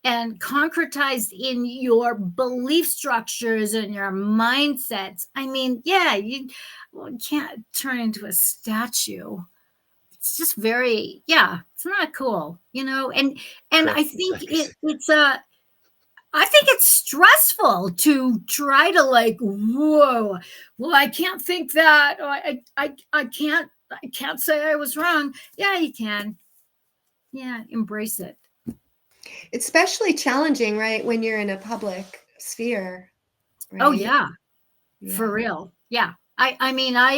and concretized in your belief structures and your mindsets, I mean, yeah, you can't turn into a statue. It's just very, it's not cool, and I think I think it's stressful to try to whoa, well, I can't think that, or I can't say I was wrong. Yeah, you can. Yeah, embrace it. It's especially challenging, right, when you're in a public sphere, right? Oh yeah. For real. Yeah. I mean, I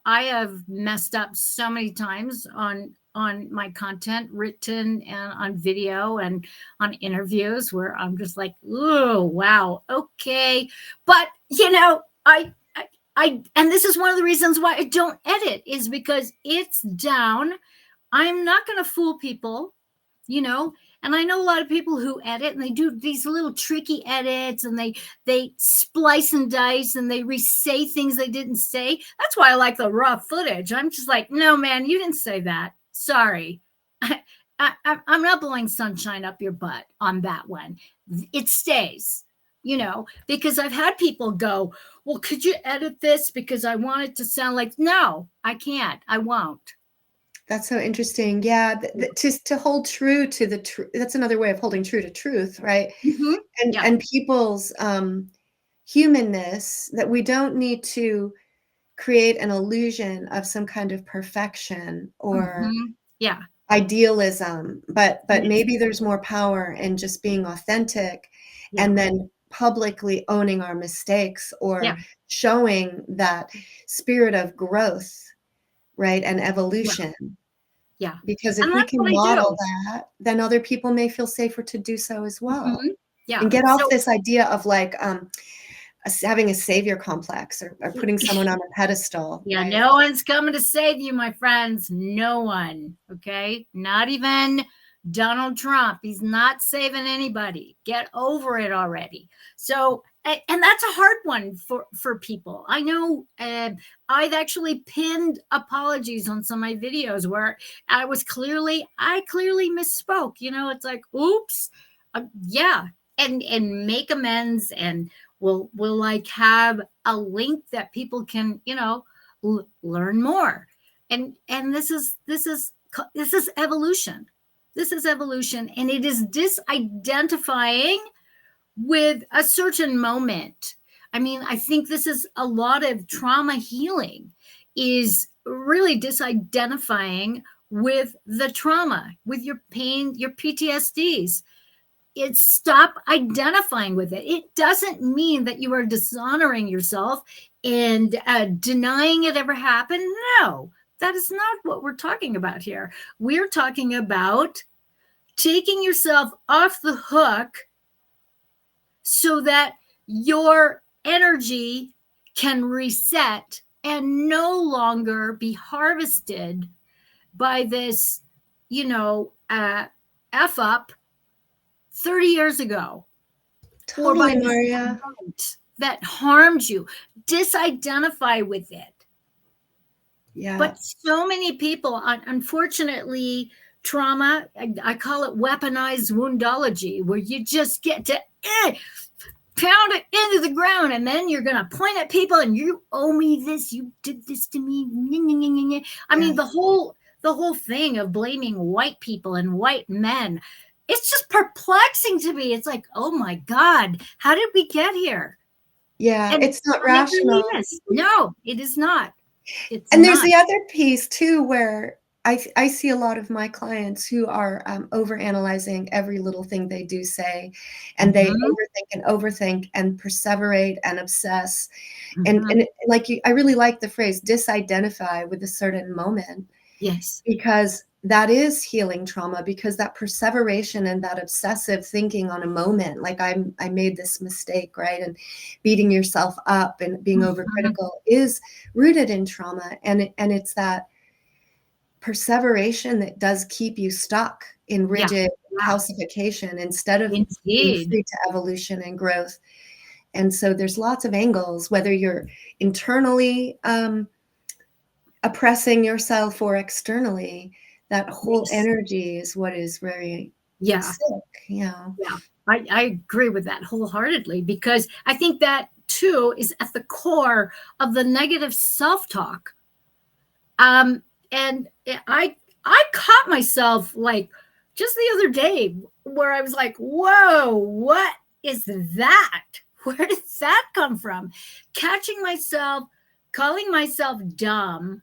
have messed up so many times on my content, written and on video and on interviews, where I'm just like, oh wow, okay. But I and this is one of the reasons why I don't edit, is because it's down. I'm not going to fool people, and I know a lot of people who edit, and they do these little tricky edits, and they splice and dice, and they re-say things they didn't say. That's why I like the raw footage. I'm just like, no, man, you didn't say that. Sorry. I'm not blowing sunshine up your butt on that one. It stays, because I've had people go, well, could you edit this because I want it to sound like, no, I can't. I won't. That's so interesting. Yeah, to hold true to the truth. That's another way of holding true to truth, right? Mm-hmm. And people's humanness, that we don't need to create an illusion of some kind of perfection or idealism, but maybe there's more power in just being authentic and then publicly owning our mistakes, or showing that spirit of growth, right, and evolution. Yeah. Because if we can model that, then other people may feel safer to do so as well. Yeah. And get off this idea of having a savior complex, or putting someone on a pedestal. Yeah, right? No one's coming to save you, my friends. No one. Okay. Not even Donald Trump. He's not saving anybody. Get over it already. So, and that's a hard one for people. I know I've actually pinned apologies on some of my videos where I clearly misspoke. It's like, oops. And make amends, and we'll have a link that people can, learn more. And this is evolution. This is evolution, and it is disidentifying with a certain moment. I mean, I think this is a lot of trauma healing, is really disidentifying with the trauma, with your pain, your PTSDs. It's stop identifying with it. It doesn't mean that you are dishonoring yourself and denying it ever happened. No, that is not what we're talking about here. We're talking about taking yourself off the hook so that your energy can reset and no longer be harvested by this, F up 30 years ago. Totally, Marja. That harmed you. Disidentify with it. Yeah. But so many people, unfortunately, trauma, I call it weaponized woundology, where you just get to pound it into the ground, and then you're going to point at people and you owe me this, you did this to me. I mean, the whole thing of blaming white people and white men, it's just perplexing to me. It's like, oh my God, how did we get here? Yeah, and it's not rational. No, it is not. There's the other piece too, where I see a lot of my clients who are overanalyzing every little thing they do say, and they overthink and perseverate and obsess. And I really like the phrase disidentify with a certain moment. Yes. Because that is healing trauma, because that perseveration and that obsessive thinking on a moment, like I made this mistake, right? And beating yourself up and being overcritical is rooted in trauma. And it's that perseveration that does keep you stuck in rigid Yeah. calcification instead of being Indeed. free to evolution and growth. And so there's lots of angles, whether you're internally oppressing yourself or externally, that whole Yes. energy is what is very Yeah. sick. Yeah. Yeah. I agree with that wholeheartedly, because I think that too is at the core of the negative self-talk. And I caught myself like just the other day where I was like, whoa, what is that? Where did that come from? Catching myself, calling myself dumb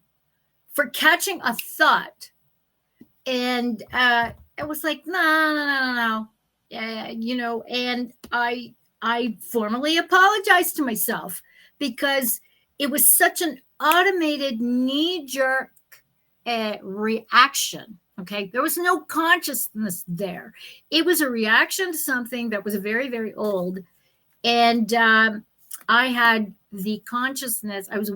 for catching a thought. And it was like, no. And I formally apologized to myself because it was such an automated knee-jerk reaction. Okay, there was no consciousness there. It was a reaction to something that was very, very old, and I had the consciousness. I was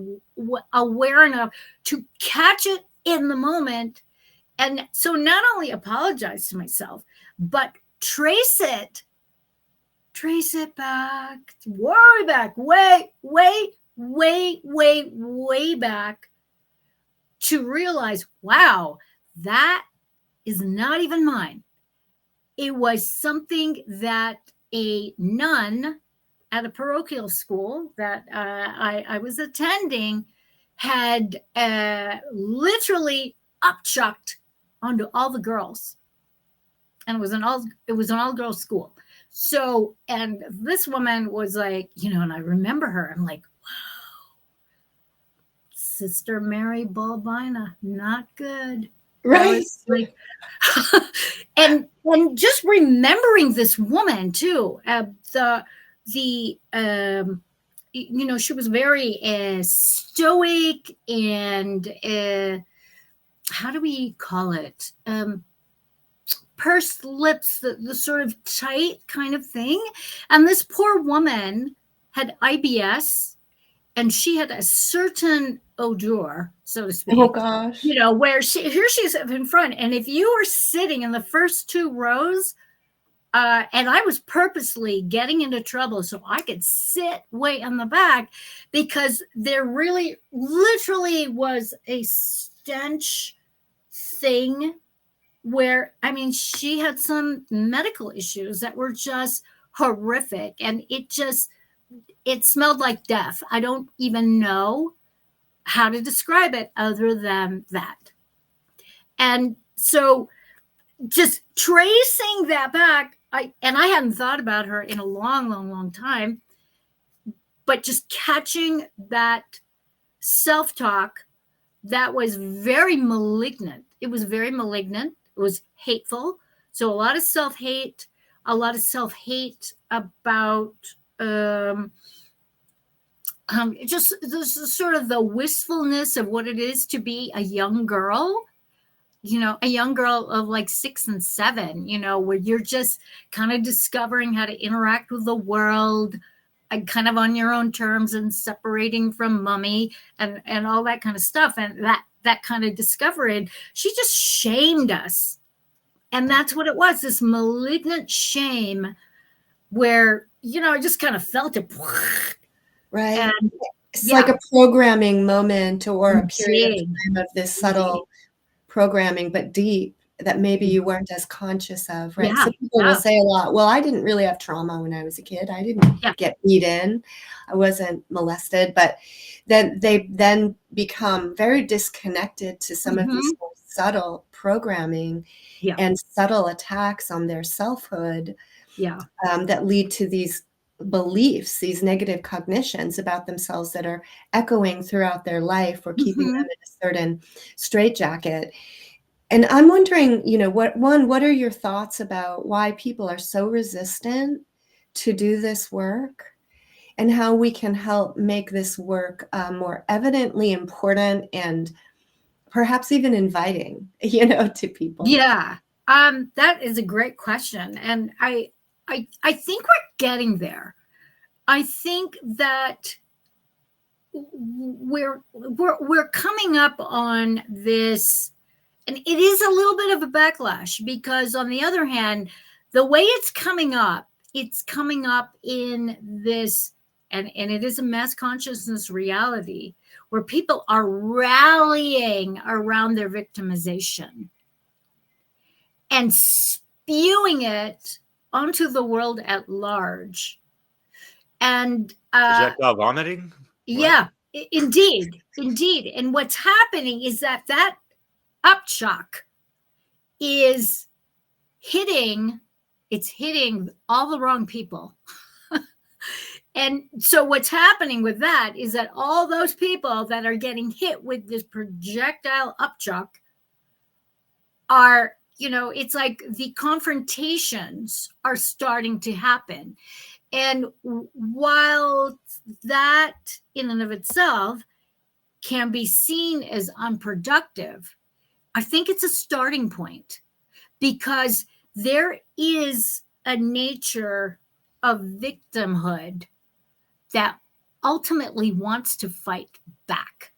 aware enough to catch it in the moment, and so not only apologize to myself, but trace it back, way back, to realize, wow, that is not even mine. It was something that a nun at a parochial school that I was attending had literally upchucked onto all the girls, and it was an all girls school. So, and this woman was like, and I remember her. I'm like, wow, Sister Mary Balbina, not good. Right. Like, and just remembering this woman too. She was very stoic and how do we call it? Pursed lips, the sort of tight kind of thing. And this poor woman had IBS, and she had a certain odor, so to speak. Oh gosh. Where she's in front, and if you were sitting in the first two rows, and I was purposely getting into trouble so I could sit way in the back, because there really literally was a stench thing where, I mean, she had some medical issues that were just horrific, and it smelled like death. I don't even know how to describe it other than that. And so just tracing that back, I hadn't thought about her in a long time, but just catching that self-talk that was very malignant. It was very malignant. It was hateful. So a lot of self-hate about just this sort of the wistfulness of what it is to be a young girl, a young girl of like 6 and 7, where you're just kind of discovering how to interact with the world and kind of on your own terms and separating from mommy and all that kind of stuff. And that kind of discovery, and she just shamed us. And that's what it was, this malignant shame where, I just kind of felt it. Right. And it's like a programming moment or a period of time of this subtle Indeed. programming, but deep, that maybe you weren't as conscious of, right? Yeah, So people will say a lot, well, I didn't really have trauma when I was a kid. I didn't get beaten. I wasn't molested. But then they then become very disconnected to some of these more subtle programming and subtle attacks on their selfhood that lead to these beliefs, these negative cognitions about themselves that are echoing throughout their life or keeping them in a certain straitjacket. And I'm wondering, what are your thoughts about why people are so resistant to do this work, and how we can help make this work more evidently important and perhaps even inviting, to people? Yeah, that is a great question, and I think we're getting there. I think that we're coming up on this And it is a little bit of a backlash, because on the other hand, the way it's coming up in this, and it is a mass consciousness reality where people are rallying around their victimization and spewing it onto the world at large. And Projectile vomiting? yeah, indeed. And what's happening is that upchuck is hitting all the wrong people. And so what's happening with that is that all those people that are getting hit with this projectile upchuck are, it's like the confrontations are starting to happen. And while that in and of itself can be seen as unproductive, I think it's a starting point, because there is a nature of victimhood that ultimately wants to fight back.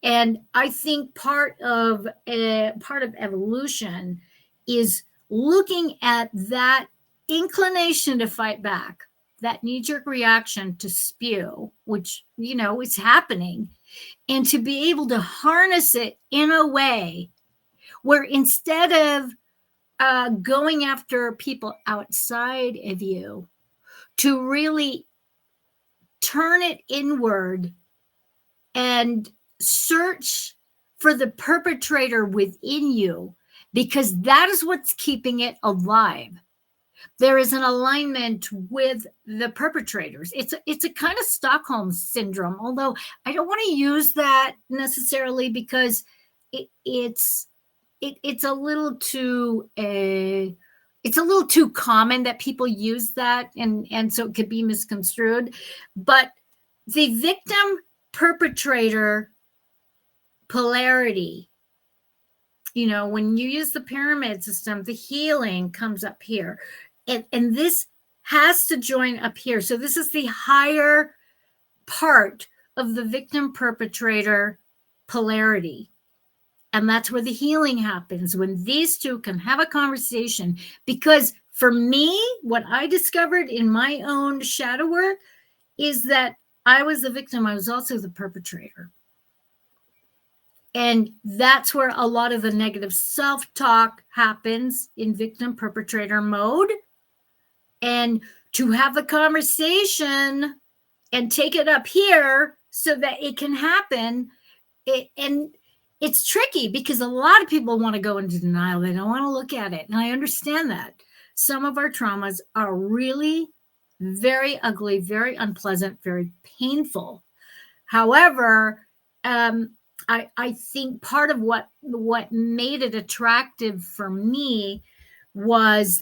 And I think part of evolution is looking at that inclination to fight back, that knee-jerk reaction to spew, which, is happening, and to be able to harness it in a way where instead of going after people outside of you, to really turn it inward and search for the perpetrator within you, because that is what's keeping it alive. There is an alignment with the perpetrators. It's a kind of Stockholm syndrome, although I don't want to use that necessarily, because it's a little too common that people use that, and so it could be misconstrued. But the victim perpetrator polarity, when you use the pyramid system, the healing comes up here, and this has to join up here. So this is the higher part of the victim perpetrator polarity. And that's where the healing happens, when these two can have a conversation. Because for me, what I discovered in my own shadow work is that I was the victim. I was also the perpetrator. And that's where a lot of the negative self-talk happens in victim perpetrator mode. And to have the conversation and take it up here so that it can happen, and it's tricky, because a lot of people want to go into denial. They don't want to look at it. And I understand that. Some of our traumas are really very ugly, very unpleasant, very painful. However, I think part of what made it attractive for me was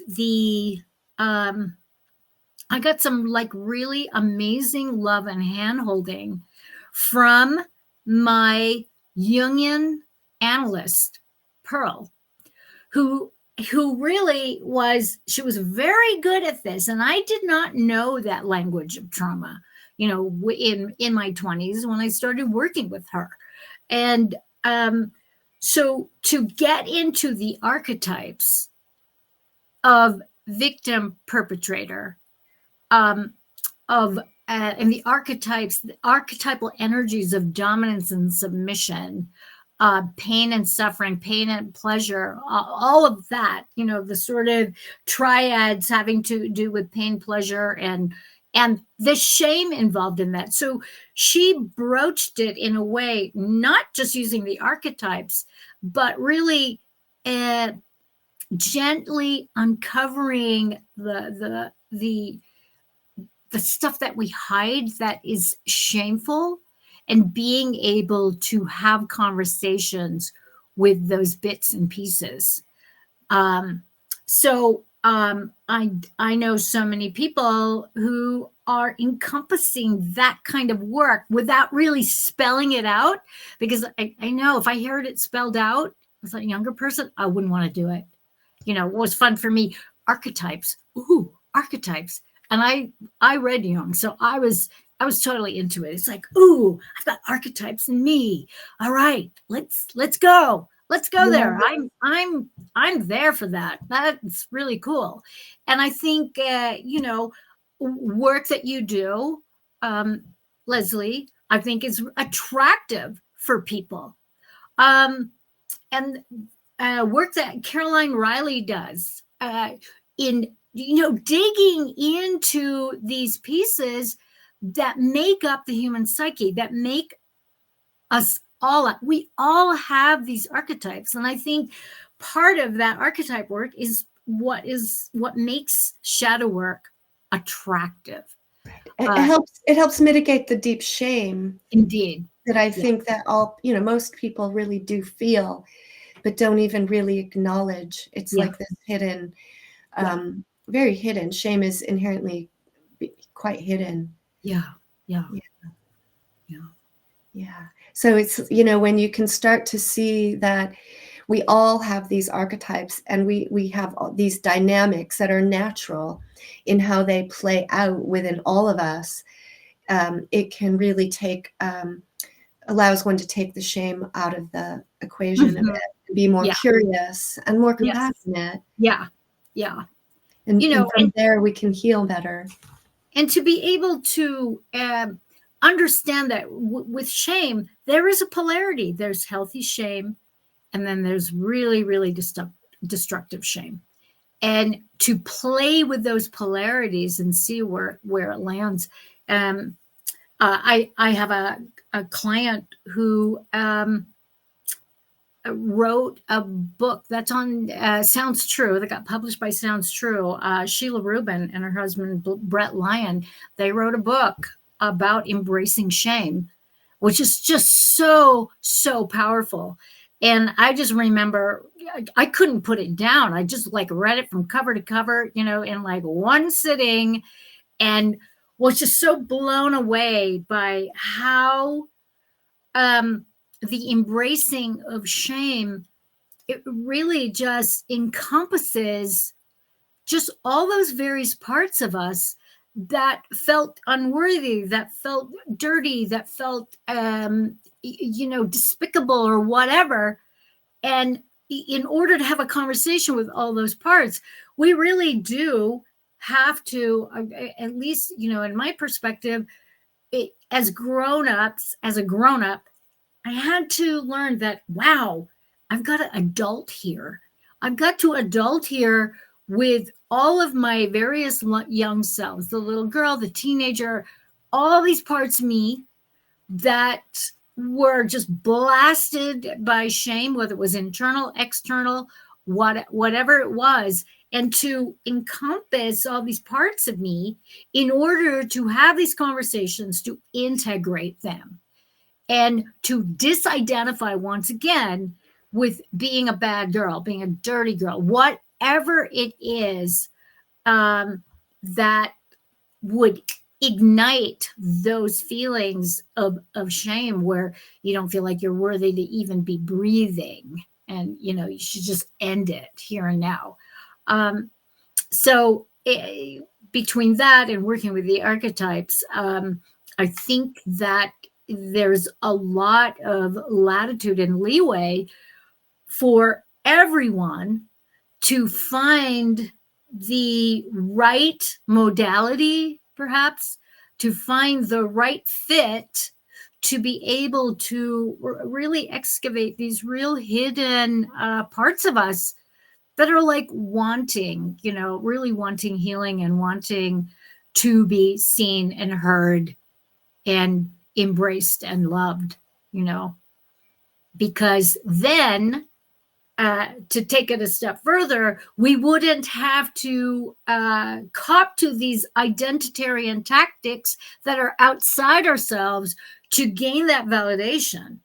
I got some like really amazing love and hand-holding from my Jungian analyst, Pearl, who really she was very good at this. And I did not know that language of trauma, in my 20s when I started working with her. And so to get into the archetypes of victim perpetrator, and the archetypal energies of dominance and submission, pain and suffering, pain and pleasure, all of that, the sort of triads having to do with pain, pleasure, and the shame involved in that. So she broached it in a way, not just using the archetypes, but really gently uncovering the stuff that we hide that is shameful, and being able to have conversations with those bits and pieces. So I know so many people who are encompassing that kind of work without really spelling it out, because I know if I heard it spelled out as a younger person, I wouldn't want to do it. What was fun for me, archetypes. Ooh, archetypes. And I read Jung, so I was totally into it. It's like, ooh, I've got archetypes in me. All right, let's go. Let's go there. Yeah. I'm there for that. That's really cool. And I think work that you do, Leslie, I think is attractive for people. And work that Caroline Riley does in digging into these pieces that make up the human psyche, that make us all up. We all have these archetypes, and I think part of that archetype work is what makes shadow work attractive. It helps mitigate the deep shame Indeed. that I think that most people really do feel, but don't even really acknowledge. It's like this hidden, very hidden. Shame is inherently quite hidden. Yeah. So it's, when you can start to see that we all have these archetypes, and we have these dynamics that are natural in how they play out within all of us, it can really allows one to take the shame out of the equation a bit, and be more curious and more compassionate. Yeah. And from there we can heal better. And to be able to understand that with shame, there is a polarity. There's healthy shame, and then there's really, really destructive shame. And to play with those polarities and see where it lands. I have a client who wrote a book that's on Sounds True, that got published by Sounds True. Sheila Rubin and her husband Brett Lyon, they wrote a book about embracing shame, which is just so powerful. And I just remember I couldn't put it down. I just read it from cover to cover, in one sitting, and was just so blown away by how the embracing of shame, it really just encompasses just all those various parts of us that felt unworthy, that felt dirty, that felt despicable or whatever. And in order to have a conversation with all those parts, we really do have to, at least in my perspective, as a grown-up, I had to learn that, wow, I've got to adult here. I've got to adult here with all of my various young selves, the little girl, the teenager, all these parts of me that were just blasted by shame, whether it was internal, external, whatever it was, and to encompass all these parts of me in order to have these conversations, to integrate them, and to disidentify once again with being a bad girl, being a dirty girl, whatever it is that would ignite those feelings of shame, where you don't feel like you're worthy to even be breathing, and you should just end it here and now. So between that and working with the archetypes, I think that there's a lot of latitude and leeway for everyone to find the right modality, perhaps, to find the right fit, to be able to really excavate these real hidden parts of us that are wanting, really wanting healing and wanting to be seen and heard and embraced and loved, because then to take it a step further, we wouldn't have to cop to these identitarian tactics that are outside ourselves to gain that validation.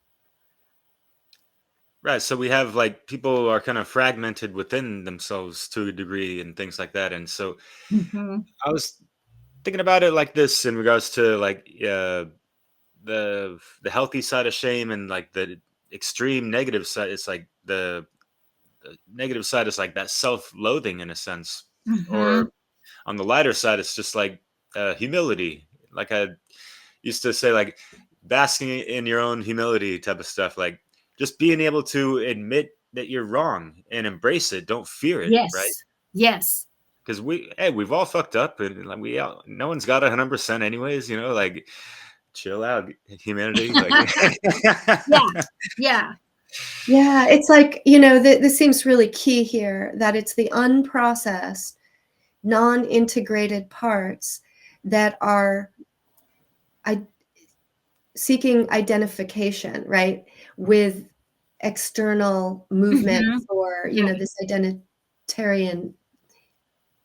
Right. So we have people are kind of fragmented within themselves to a degree and things like that. And so I was thinking about it like this in regards to the healthy side of shame and the extreme negative side. It's the negative side is that self-loathing in a sense, or on the lighter side, it's just humility. I used to say, basking in your own humility type of stuff. just being able to admit that you're wrong and embrace it. Don't fear it, right? Yes. Yes. Because we've all fucked up, and like no one's got 100% anyways. Like chill out, humanity. Like, Yeah. Yeah. Yeah, it's like, this seems really key here, that it's the unprocessed, non-integrated parts that are seeking identification, right, with external movements or, Right. this identitarian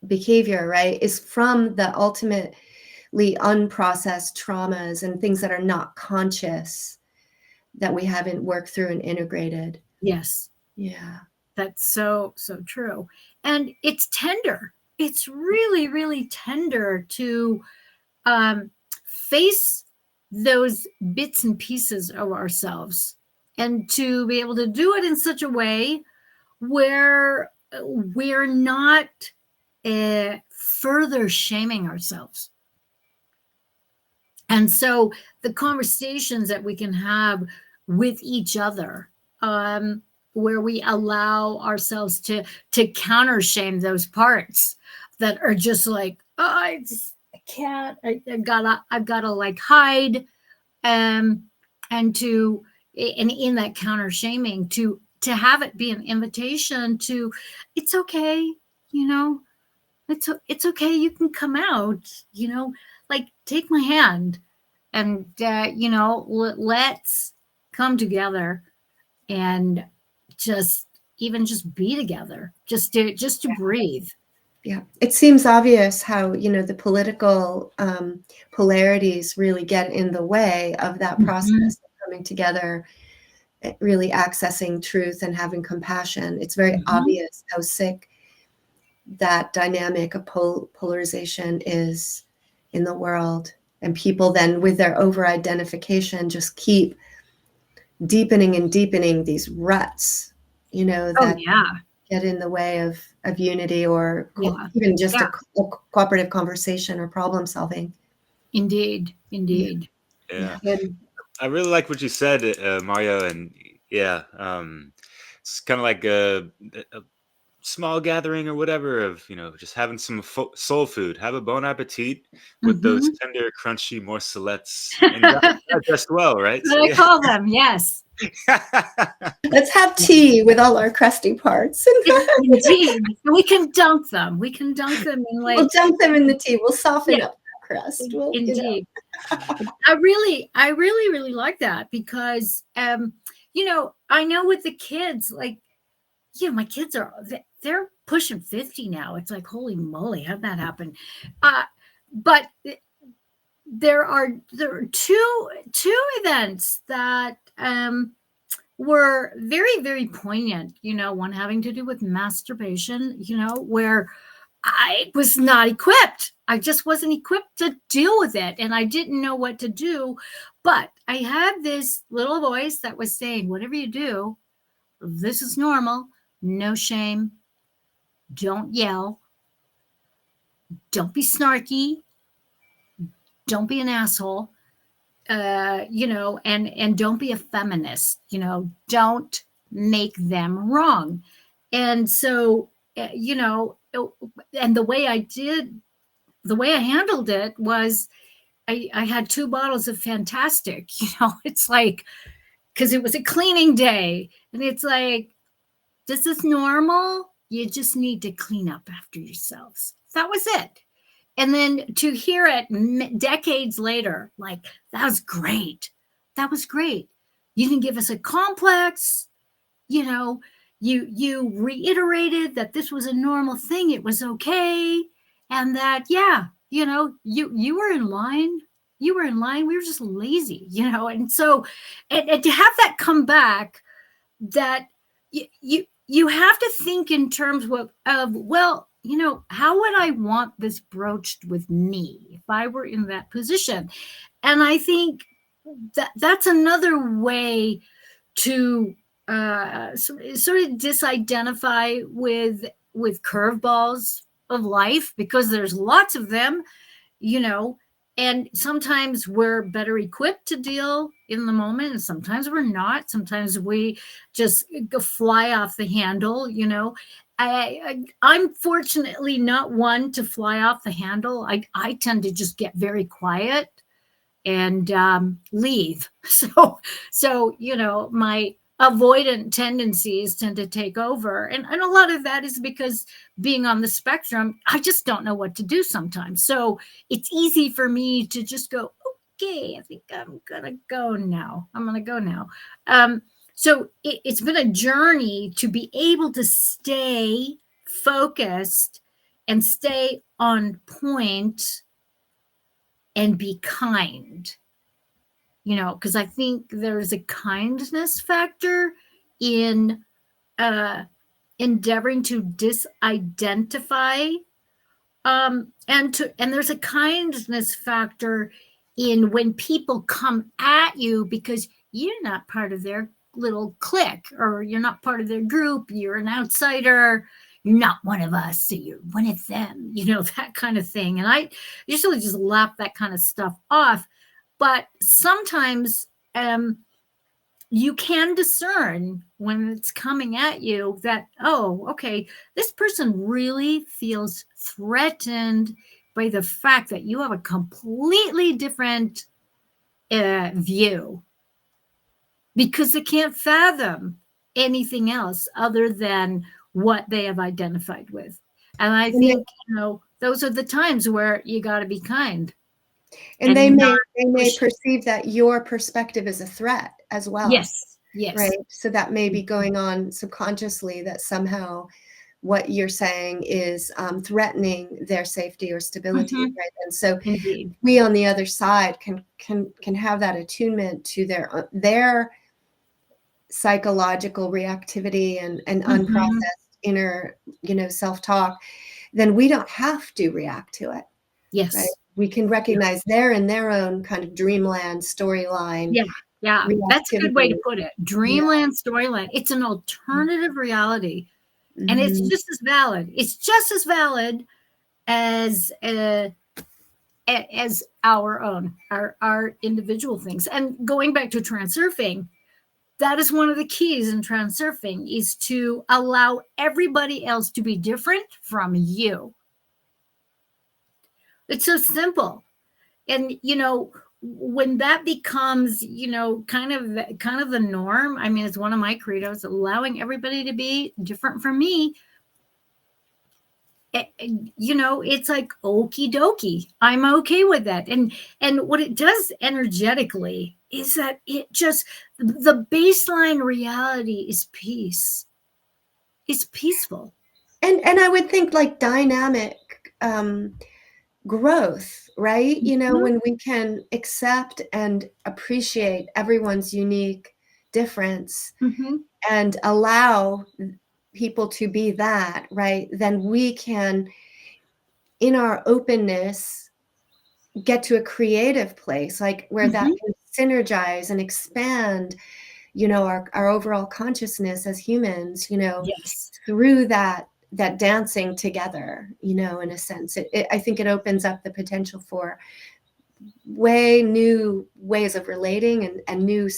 behavior, right, is from the ultimately unprocessed traumas and things that are not conscious that we haven't worked through and integrated. Yes. Yeah. That's so true. And it's tender. It's really, really tender to face those bits and pieces of ourselves, and to be able to do it in such a way where we're not further shaming ourselves. And so the conversations that we can have with each other, where we allow ourselves to counter shame those parts that are just like, oh, I can't, I've gotta like hide, and in that counter shaming, to have it be an invitation to, it's okay, it's okay, you can come out, like take my hand, and let's come together and just be together, just to breathe. Yeah, it seems obvious how, the political polarities really get in the way of that process of coming together, really accessing truth and having compassion. It's very obvious how sick that dynamic of polarization is in the world. And people then, with their over-identification, just keep deepening and deepening these ruts, that get in the way of unity, or even just a cooperative conversation or problem solving. Indeed. Yeah. I really like what you said, Mario, and it's kind of like a small gathering or whatever of just having some soul food. Have a bon appetit with those tender, crunchy morcelettes, and digest well, right? So, I call them, yes. Let's have tea with all our crusty parts. Indeed. We can dunk them. In like, we'll dunk them in the tea. We'll soften up that crust. Indeed. I really like that, because I know with the kids, like, my kids they're pushing 50 now. It's like, holy moly, how'd that happen? But there are two events that were very, very poignant. One having to do with masturbation, where I was not equipped. I just wasn't equipped to deal with it, and I didn't know what to do. But I had this little voice that was saying, whatever you do, this is normal. No shame. Don't yell. Don't be snarky. Don't be an asshole. And don't be a feminist. Don't make them wrong. And so, and the way I handled it was, I had 2 bottles of Fantastic. It's like, because it was a cleaning day, and it's like, this is normal. You just need to clean up after yourselves. That was it. And then to hear it decades later, like, that was great. That was great. You didn't give us a complex. You reiterated that this was a normal thing. It was okay. And that, you were in line. You were in line. We were just lazy, And so, and to have that come back, that you have to think in terms of, well, how would I want this broached with me if I were in that position? And I think that's another way to sort of disidentify with curveballs of life, because there's lots of them, And sometimes we're better equipped to deal in the moment, and sometimes we're not. Sometimes we just go fly off the handle, you know. I'm fortunately not one to fly off the handle. I tend to just get very quiet and leave. So you know, my avoidant tendencies tend to take over, and a lot of that is because being on the spectrum, I just don't know what to do sometimes. So it's easy for me to just go, okay, I think I'm gonna go now. So it's been a journey to be able to stay focused and stay on point and be kind, you know, because I think there's a kindness factor in endeavoring to disidentify, and there's a kindness factor in when people come at you because you're not part of their little clique, or you're not part of their group, you're an outsider, you're not one of us, so you're one of them, you know, that kind of thing. And I usually just laugh that kind of stuff off. But sometimes you can discern when it's coming at you that, oh, okay, this person really feels threatened by the fact that you have a completely different view, because they can't fathom anything else other than what they have identified with. And I think, you know, those are the times where you got to be kind. And they may perceive that your perspective is a threat as well. Yes. Right. So that may be going on subconsciously, that somehow what you're saying is threatening their safety or stability. Mhm. Right. And so Indeed. we on the other side can have that attunement to their psychological reactivity and unprocessed inner, you know, self-talk. Then we don't have to react to it. Yes. Right? We can recognize they're in their own kind of dreamland storyline. Yeah, that's a good way to put it. Dreamland storyline. It's an alternative reality, and it's just as valid. It's just as valid as our own, our individual things. And going back to transurfing, that is one of the keys in transurfing, is to allow everybody else to be different from you. It's so simple. And, you know, when that becomes, you know, kind of the norm, I mean, it's one of my credos, allowing everybody to be different from me. You know, it's like okie dokie. I'm okay with that. And what it does energetically is that it just, the baseline reality is peace. It's peaceful. And I would think like dynamic growth, right? You know, when we can accept and appreciate everyone's unique difference and allow people to be that, right? Then we can, in our openness, get to a creative place, like where that can synergize and expand, you know, our overall consciousness as humans, you know, through that dancing together, you know, in a sense. I think it opens up the potential for new ways of relating and new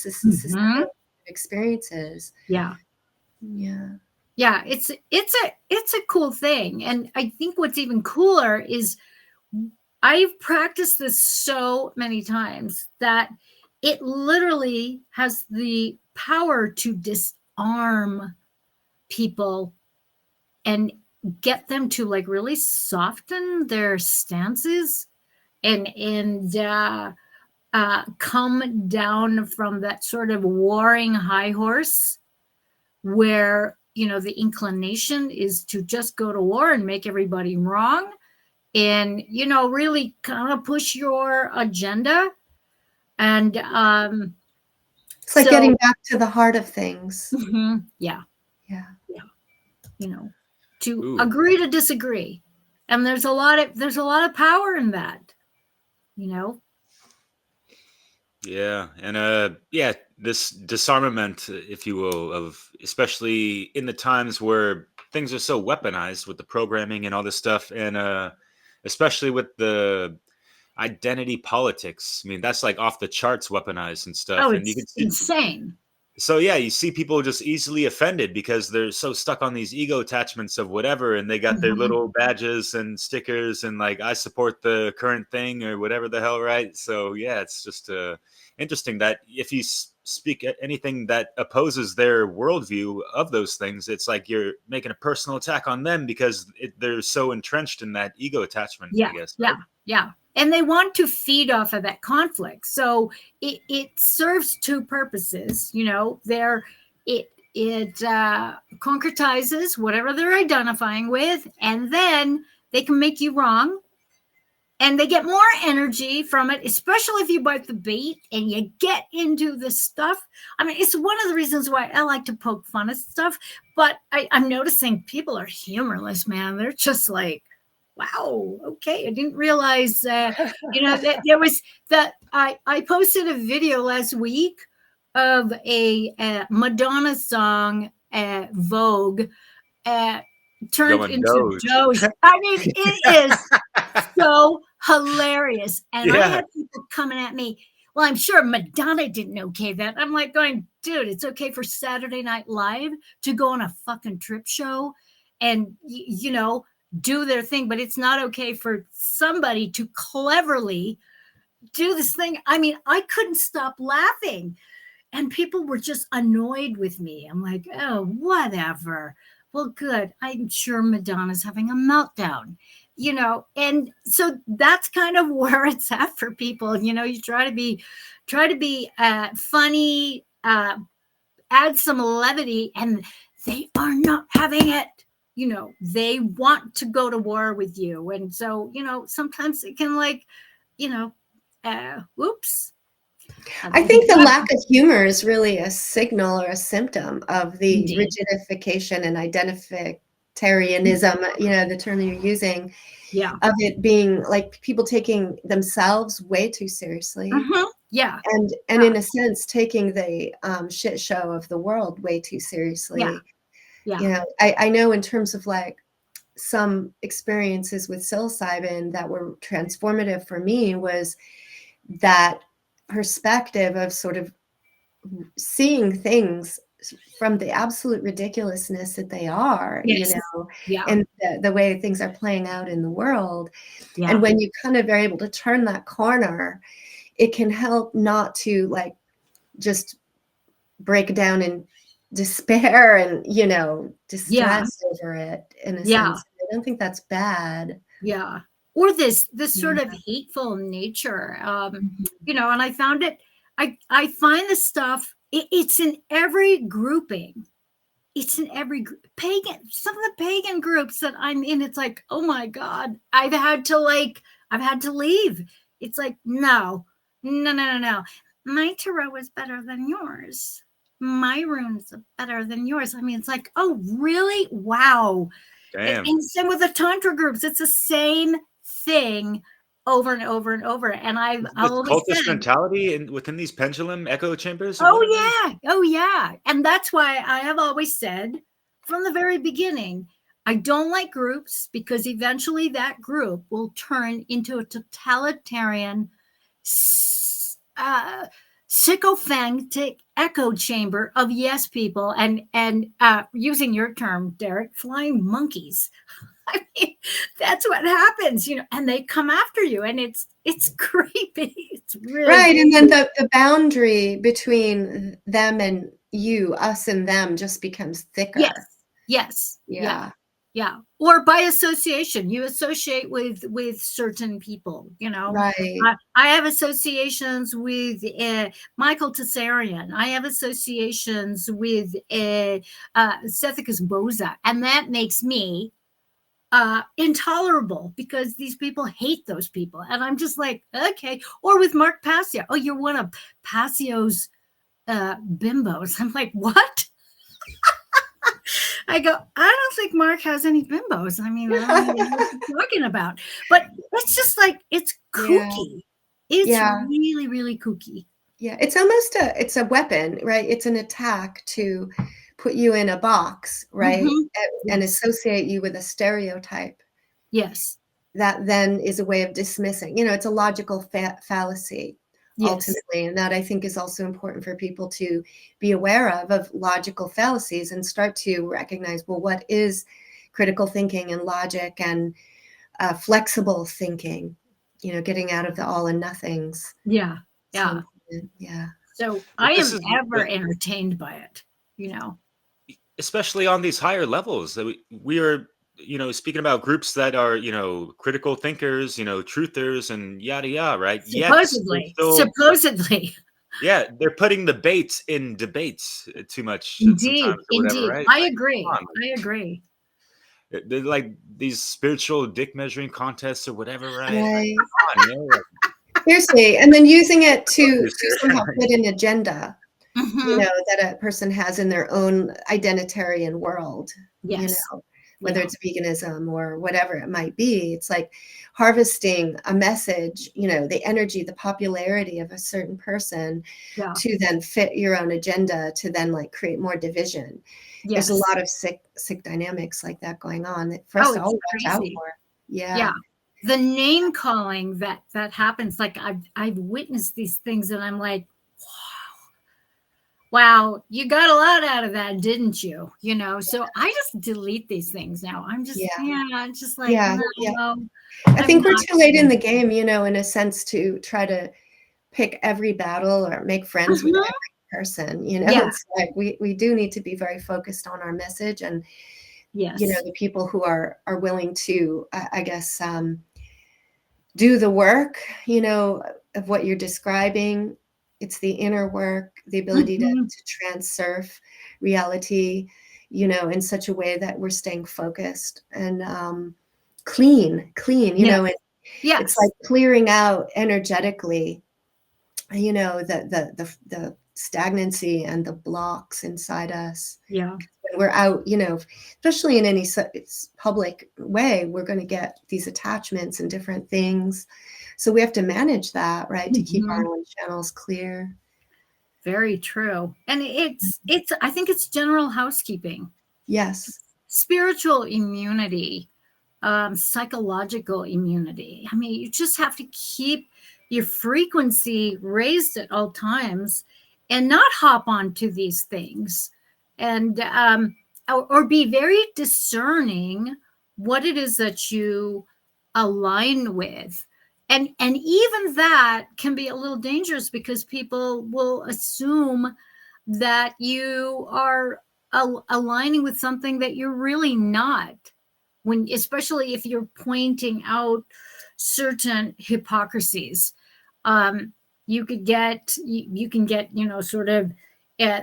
experiences. Yeah. It's a cool thing. And I think what's even cooler is I've practiced this so many times that it literally has the power to disarm people and get them to like really soften their stances and come down from that sort of warring high horse where, you know, the inclination is to just go to war and make everybody wrong and, you know, really kind of push your agenda. And it's like getting back to the heart of things. Yeah. You know, to agree to disagree. And there's a lot of power in that, you know. Yeah. And this disarmament, if you will, of especially in the times where things are so weaponized with the programming and all this stuff, and especially with the identity politics. I mean, that's like off the charts weaponized and stuff. Oh, And you can it's see, insane. so yeah, you see people just easily offended because they're so stuck on these ego attachments of whatever, and they got their Mhm. little badges and stickers and like, I support the current thing or whatever the hell, right? So yeah, it's just interesting that if you speak anything that opposes their worldview of those things, it's like you're making a personal attack on them because they're so entrenched in that ego attachment, Yeah, I guess. yeah, Right? yeah. And they want to feed off of that conflict. So it serves two purposes. It concretizes whatever they're identifying with, and then they can make you wrong, and they get more energy from it, especially if you bite the bait and you get into the stuff. I mean, it's one of the reasons why I like to poke fun at stuff, but I'm noticing people are humorless, man. They're just like, wow, okay, I didn't realize that there was that. I posted a video last week of a Madonna song, Vogue, turned Going into Doge. Doge. I mean, it is so hilarious. And I Yeah. had people coming at me. Well, I'm sure Madonna didn't okay that. I'm like going, dude, it's okay for Saturday Night Live to go on a fucking trip show and, do their thing, but it's not okay for somebody to cleverly do this thing. I mean, I couldn't stop laughing, and people were just annoyed with me. I'm like, oh, whatever. Well, good. I'm sure Madonna's having a meltdown, and so that's kind of where it's at for people. You try to be funny, add some levity, and they are not having it. They want to go to war with you. And so, sometimes it can whoops. I think the lack of humor is really a signal or a symptom of the Indeed. rigidification and identitarianism, the term you're using, Yeah. of it being like people taking themselves way too seriously. Mhm. Yeah. And Yeah. in a sense, taking the shit show of the world way too seriously. Yeah. I know in terms of like some experiences with psilocybin that were transformative for me was that perspective of sort of seeing things from the absolute ridiculousness that they are, Yes. Yeah. and the way things are playing out in the world. Yeah. And when you kind of are able to turn that corner, it can help not to like just break down in despair and, distress over it in a Yeah. sense. I don't think that's bad. Yeah. Or this sort of hateful nature. And I found it, I find the stuff, it's in every grouping. It's in every pagan, some of the pagan groups that I'm in. It's like, oh my God, I've had to leave. It's like, no. My tarot is better than yours. My runes are better than yours. I mean, it's like, oh, really? Wow. Damn. And same with the Tantra groups. It's the same thing over and over and over. And I've always Cultish said, mentality within these pendulum echo chambers. oh yeah. And that's why I have always said from the very beginning, I don't like groups because eventually that group will turn into a totalitarian, sycophantic echo chamber of yes people and using your term, Derek, flying monkeys. I mean, that's what happens, and they come after you, and it's creepy. It's really right. creepy. And then the boundary between them and you, us and them, just becomes thicker. Yes. Yeah. Yeah. Or by association, you associate with certain people, Right. I have associations with Michael Tessarian. I have associations with Sethicus Boza, and that makes me intolerable because these people hate those people. And I'm just like, okay. Or with Mark Passio. Oh, you're one of Passio's bimbos. I'm like, what? I go, I don't think Mark has any bimbos. I mean, I don't know what you're talking about. But it's just like, it's kooky. It's really, really kooky. Yeah. It's almost it's a weapon, right? It's an attack to put you in a box, right? Mm-hmm. And associate you with a stereotype. Yes. that then is a way of dismissing. It's a logical fallacy Yes. ultimately, and that I think is also important for people to be aware of logical fallacies and start to recognize, well, what is critical thinking and logic and flexible thinking, getting out of the all and nothings. Yeah. Yeah. Yeah. So But I this am is ever entertained by it, especially on these higher levels that we are, speaking about groups that are, critical thinkers, truthers and yada yada, right? Yet they're Supposedly. yeah, they're putting the bait in debates too much Indeed. sometimes or whatever, right? I Like, agree. come on, I agree. they're like these spiritual dick measuring contests or whatever, right? Like, Right. come on, like, Seriously, and then using it to sir. somehow fit an agenda, Mhm. that a person has in their own identitarian world, Yes. whether Yeah. it's veganism or whatever it might be. It's like harvesting a message, the energy, the popularity of a certain person Yeah. to then fit your own agenda to then like create more division. Yes. There's a lot of sick dynamics like that going on that for us to all watch out for. Yeah. The name calling that happens, like I've witnessed these things and I'm like, wow, you got a lot out of that, didn't you? So I just delete these things now. I'm just, I'm just like, no. I think we're too late in the game, in a sense, to try to pick every battle or make friends with every person. It's like we do need to be very focused on our message and, the people who are willing to, I guess, do the work, of what you're describing. It's the inner work, the ability to transurf reality, in such a way that we're staying focused and clean, it's like clearing out energetically, the stagnancy and the blocks inside us. Yeah. When we're out, especially in any public way, we're going to get these attachments and different things. So we have to manage that, right? To keep our own channels clear. Very true. And I think it's general housekeeping. Yes. Spiritual immunity, psychological immunity. I mean, you just have to keep your frequency raised at all times and not hop onto these things and or be very discerning what it is that you align with. And even that can be a little dangerous because people will assume that you are aligning with something that you're really not, especially if you're pointing out certain hypocrisies. You can get sort of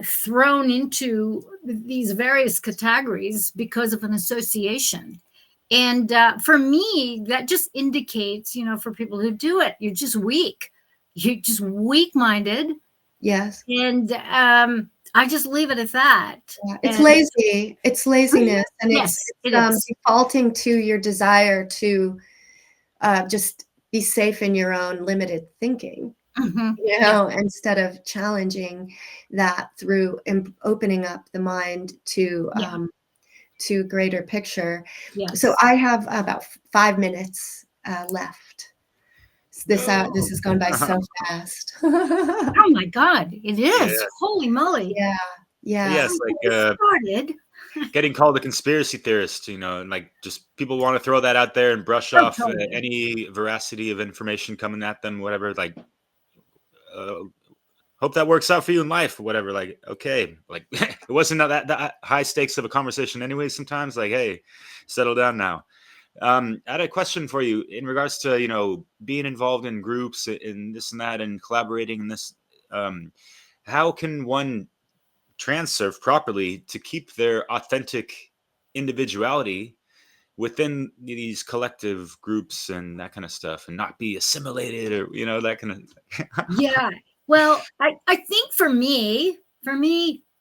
thrown into these various categories because of an association. And for me, that just indicates, for people who do it, you're just weak. You're just weak-minded. Yes. And I just leave it at that. Yeah. It's lazy. It's laziness. And it's defaulting to your desire to just be safe in your own limited thinking, instead of challenging that through opening up the mind to greater picture. Yes. So I have about 5 minutes left. This has gone by so fast. Oh my God, it is. Yeah. Holy moly. Yeah. Yes, like started. getting called a conspiracy theorist, and like just people want to throw that out there and brush off totally. any veracity of information coming at them, whatever. Like, hope that works out for you in life, or whatever. Like, okay, like it wasn't that high stakes of a conversation, anyway. Sometimes, like, hey, settle down now. I had a question for you in regards to being involved in groups and this and that and collaborating in this. How can one transurf properly to keep their authentic individuality within these collective groups and that kind of stuff and not be assimilated or that kind of Yeah. Well, I think for me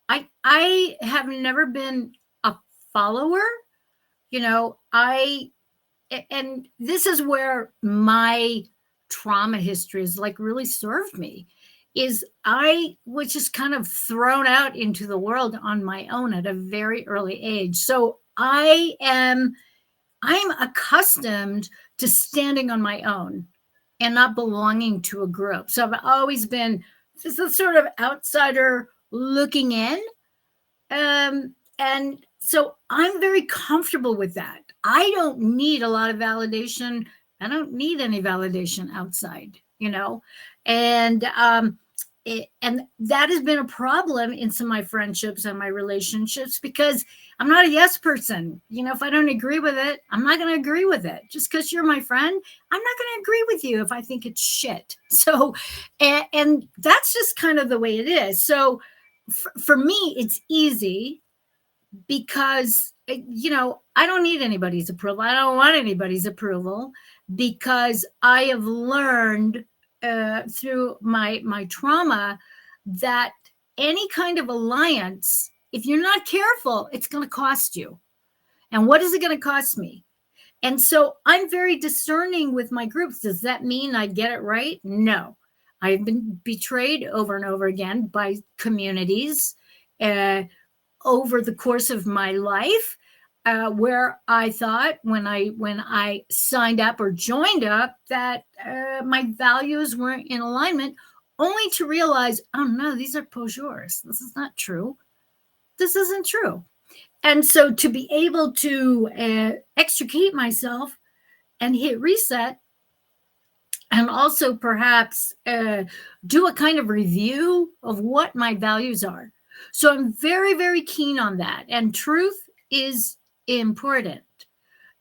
I have never been a follower. And this is where my trauma history has like really served me, is I was just kind of thrown out into the world on my own at a very early age. So I'm accustomed to standing on my own and not belonging to a group. So I've always been this sort of outsider looking in. And so I'm very comfortable with that. I don't need a lot of validation. I don't need any validation outside, and and that has been a problem in some of my friendships and my relationships, because I'm not a yes person. If I don't agree with it, I'm not going to agree with it. Just because you're my friend, I'm not going to agree with you if I think it's shit. So, and that's just kind of the way it is. So for me, it's easy because, I don't need anybody's approval. I don't want anybody's approval, because I have learned through my trauma that any kind of alliance, if you're not careful, it's going to cost you. And what is it going to cost me? And so I'm very discerning with my groups. Does that mean I get it right? No. I've been betrayed over and over again by communities over the course of my life, where I thought when I signed up or joined up that my values weren't in alignment, only to realize, oh no, these are poseurs. This is not true. This isn't true. And so to be able to extricate myself and hit reset, and also perhaps do a kind of review of what my values are. So I'm very, very keen on that. And truth is important,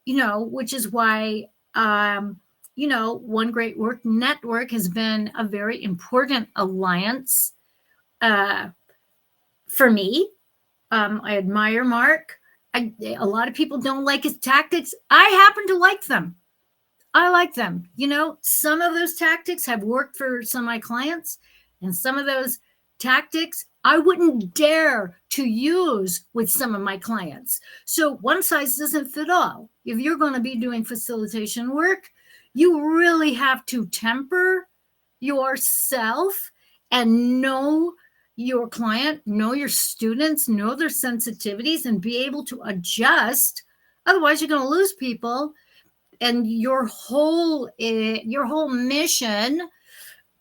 which is why, One Great Work Network has been a very important alliance for me. I admire Mark. A lot of people don't like his tactics. I happen to like them. I like them. Some of those tactics have worked for some of my clients, and some of those tactics I wouldn't dare to use with some of my clients. So one size doesn't fit all. If you're going to be doing facilitation work, you really have to temper yourself and know your client, know your students, know their sensitivities, and be able to adjust. Otherwise, you're going to lose people. And your whole mission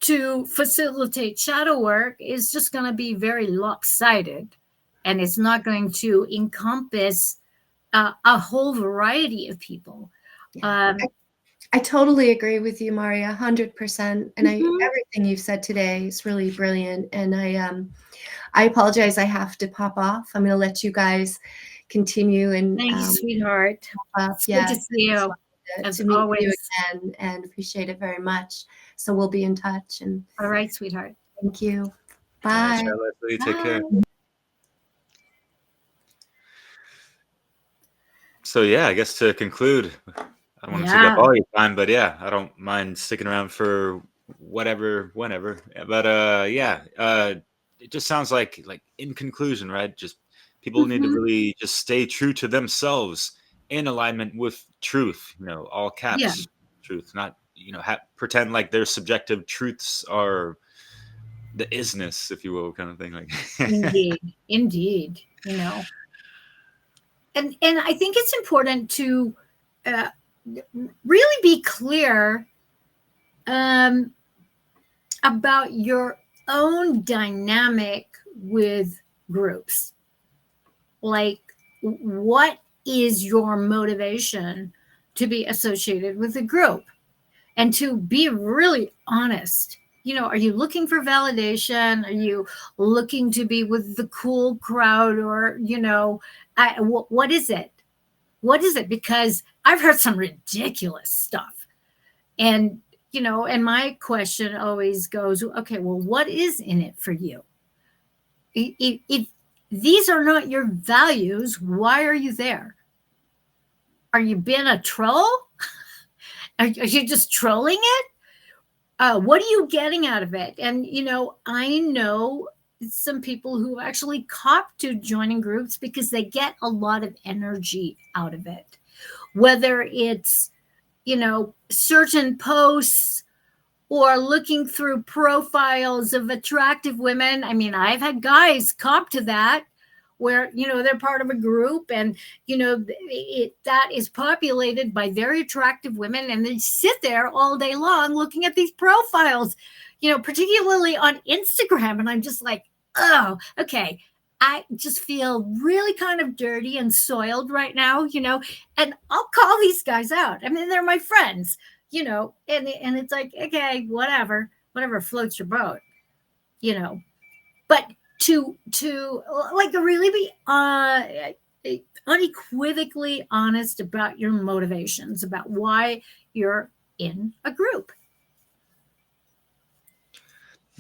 to facilitate shadow work is just going to be very lopsided, and it's not going to encompass a whole variety of people. I totally agree with you, Marja, 100%. And everything you've said today is really brilliant. And I apologize. I have to pop off. I'm going to let you guys continue. And thanks, sweetheart. It's good to see you. As to meet always. You again, and appreciate it very much. So we'll be in touch. And all right, sweetheart. Thank you. Bye. Leslie, take care. So I guess to conclude, I don't want to take up all your time, but I don't mind sticking around for whatever, whenever. But it just sounds like in conclusion, right? Just people need to really just stay true to themselves, in alignment with truth, all caps, truth, not, pretend like their subjective truths are the isness, if you will, kind of thing. Indeed. And I think it's important to really be clear about your own dynamic with groups. Like, what is your motivation to be associated with a group? And to be really honest, are you looking for validation? Are you looking to be with the cool crowd? Or, what is it? What is it? Because I've heard some ridiculous stuff. And, and my question always goes, okay, well, what is in it for you? If these are not your values, why are you there? Are you being a troll? Are you just trolling it? What are you getting out of it? And, I know some people who actually cop to joining groups because they get a lot of energy out of it. Whether it's, certain posts or looking through profiles of attractive women. I mean, I've had guys cop to that, where, they're part of a group, and, that is populated by very attractive women, and they sit there all day long looking at these profiles, particularly on Instagram. And I'm just like, oh, okay. I just feel really kind of dirty and soiled right now, and I'll call these guys out. I mean, they're my friends, and it's like, okay, whatever floats your boat, but to like really be unequivocally honest about your motivations, about why you're in a group.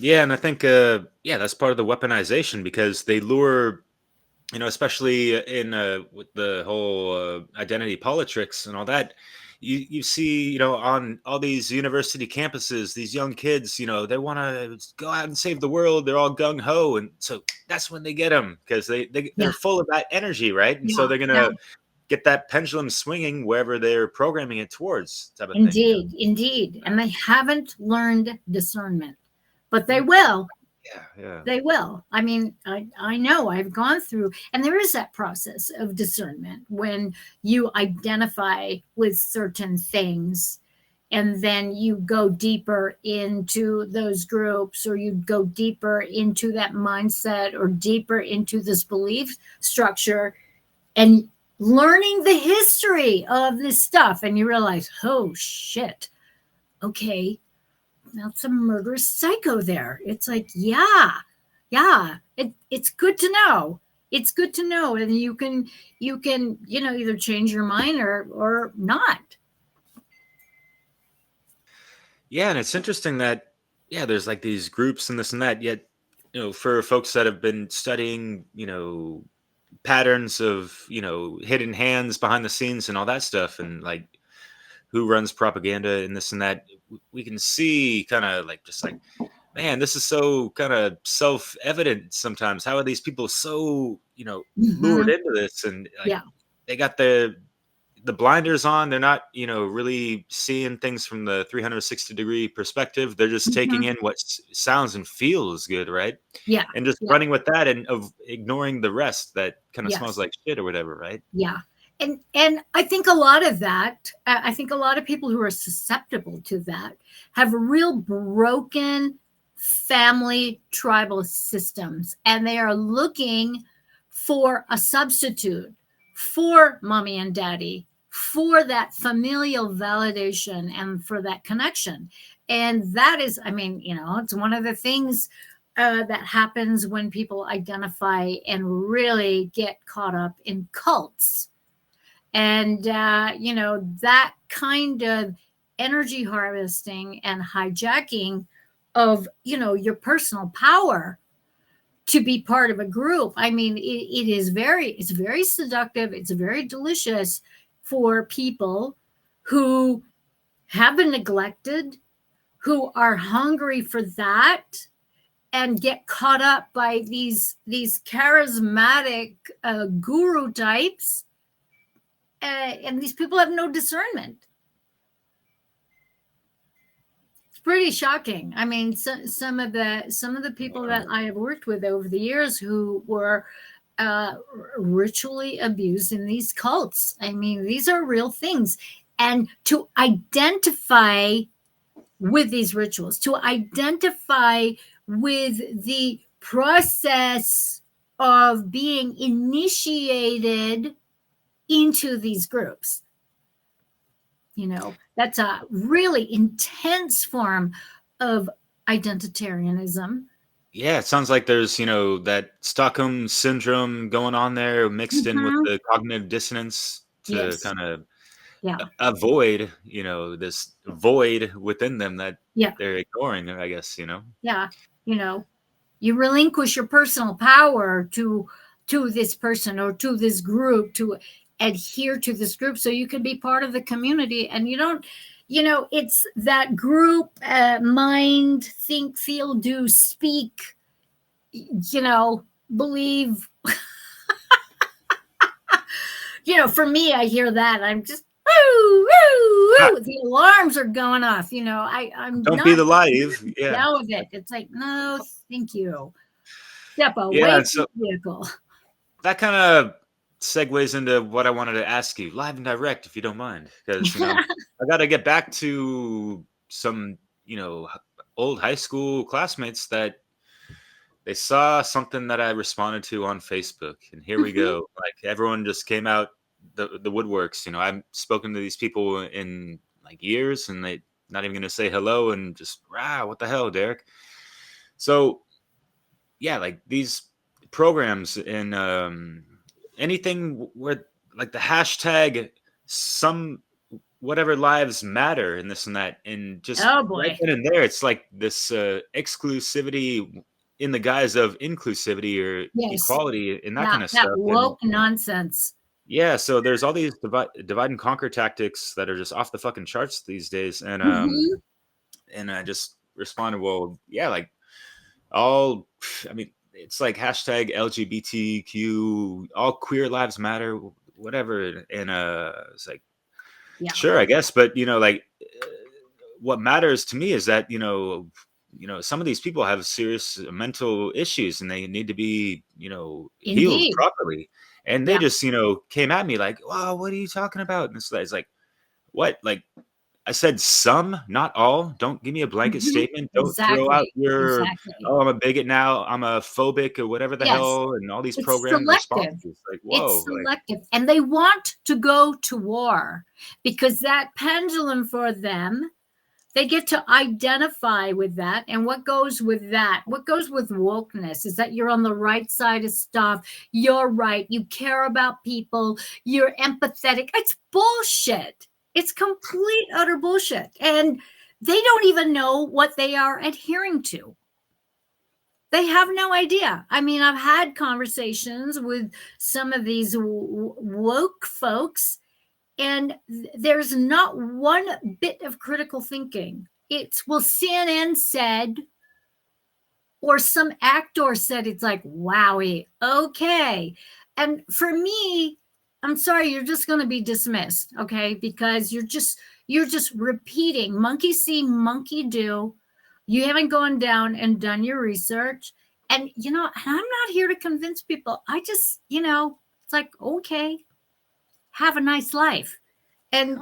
Yeah, and I think that's part of the weaponization, because they lure, especially in with the whole identity politics and all that. You see, on all these university campuses, these young kids, they want to go out and save the world. They're all gung ho, and so that's when they get them, because they're full of that energy, right? And so they're gonna get that pendulum swinging wherever they're programming it towards, type of thing. Indeed, and they haven't learned discernment, but they will. Yeah. They will. I mean, I know I've gone through, and there is that process of discernment when you identify with certain things, and then you go deeper into those groups, or you go deeper into that mindset, or deeper into this belief structure, and learning the history of this stuff. And you realize, oh shit, okay, that's a murderous psycho there. It's like, yeah, it's good to know. It's good to know, and you can either change your mind or not. Yeah, and it's interesting that there's like these groups and this and that. Yet, for folks that have been studying, patterns of hidden hands behind the scenes and all that stuff, and like who runs propaganda and this and that, we can see kind of like, just like, man, this is so kind of self-evident sometimes. How are these people so lured into this, and like they got the blinders on? They're not really seeing things from the 360-degree perspective. They're just taking in what sounds and feels good, right? And just running with that, and of ignoring the rest that kind of smells like shit or whatever, right? And I think a lot of that, I think a lot of people who are susceptible to that have real broken family tribal systems, and they are looking for a substitute for mommy and daddy, for that familial validation and for that connection. And that is, I mean, it's one of the things that happens when people identify and really get caught up in cults. And, that kind of energy harvesting and hijacking of, your personal power to be part of a group. I mean, it's very seductive. It's very delicious for people who have been neglected, who are hungry for that, and get caught up by these charismatic guru types. And these people have no discernment. It's pretty shocking. I mean, some of the people that I have worked with over the years who were ritually abused in these cults. I mean, these are real things. And to identify with these rituals, to identify with the process of being initiated into these groups, that's a really intense form of identitarianism. Yeah, it sounds like there's that Stockholm syndrome going on there, mixed in with the cognitive dissonance to kind of avoid this void within them that they're ignoring, I guess. You relinquish your personal power to this person or to this group, to adhere to this group so you can be part of the community. And you don't, it's that group mind, think, feel, do, speak, believe. For me, I hear that, I'm just woo, woo, woo. The alarms are going off. I'm don't not be the live. Yeah. down with it. It's like, no, thank you. Step away Yeah, from the vehicle. that kind of segues into what I wanted to ask you, live and direct, if you don't mind, because I got to get back to some old high school classmates that they saw something that I responded to on Facebook, and here we Mhm. go. Like everyone just came out the woodworks. I've spoken to these people in like years, and they not even gonna say hello, and just what the hell, Derek? So yeah, like these programs and anything where like the hashtag some whatever lives matter and this and that, and just Oh right boy. then and there it's like this exclusivity in the guise of inclusivity or Yes. equality and that That kind of that stuff. And woke nonsense. yeah, so there's all these divide and conquer tactics that are just off the fucking charts these days. Mhm. And I just responded, well, yeah, like all I mean, it's like hashtag LGBTQ, all queer lives matter, whatever. And it's like, Yeah. sure, I guess, but like what matters to me is that some of these people have serious mental issues and they need to be healed Indeed. properly. And they Yeah. just came at me like, "Wow, what are you talking about?" And it's like, what? Like I said, some, not all. Don't give me a blanket Mhm. statement. Don't throw out Exactly. your, Exactly. "Oh, I'm a bigot now. I'm a phobic," or whatever the Yes. hell, and all these It's programmed selective. responses. Like, It's whoa, like, selective. And they want to go to war because that pendulum for them, they get to identify with that. And what goes with that? What goes with wokeness is that you're on the right side of stuff. You're right. You care about people. You're empathetic. It's bullshit. It's complete, utter bullshit. And they don't even know what they are adhering to. They have no idea. I mean, I've had conversations with some of these woke folks, and there's not one bit of critical thinking. It's, well, CNN said, or some actor said. It's like, wowie, okay. And for me, I'm sorry, you're just going to be dismissed, okay? Because you're just repeating monkey see, monkey do. You haven't gone down and done your research. And I'm not here to convince people. I just, it's like, okay, have a nice life. And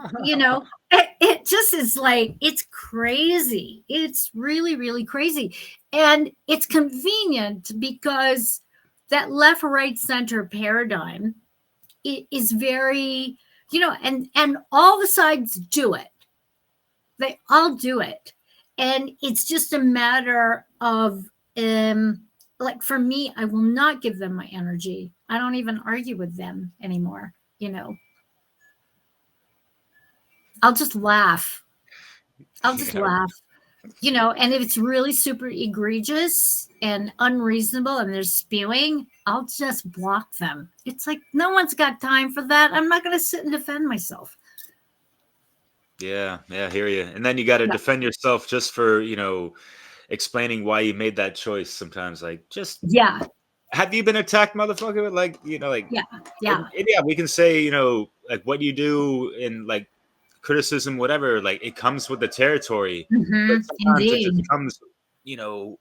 it just is like, it's crazy. It's really, really crazy. And it's convenient because that left, right, center paradigm is very, and all the sides do it. They all do it. And it's just a matter of, like for me, I will not give them my energy. I don't even argue with them anymore. I'll just laugh. I'll just yeah, laugh. And if it's really super egregious and unreasonable and they're spewing, I'll just block them. It's like, no one's got time for that. I'm not going to sit and defend myself. yeah, I hear you. And then you got to Yeah. defend yourself just for explaining why you made that choice. Sometimes, like, just Yeah. have you been attacked, motherfucker? Like, like, Yeah. Yeah. and yeah, we can say, like what you do in like criticism, whatever, like it comes with the territory. But sometimes it just Indeed. comes, you know,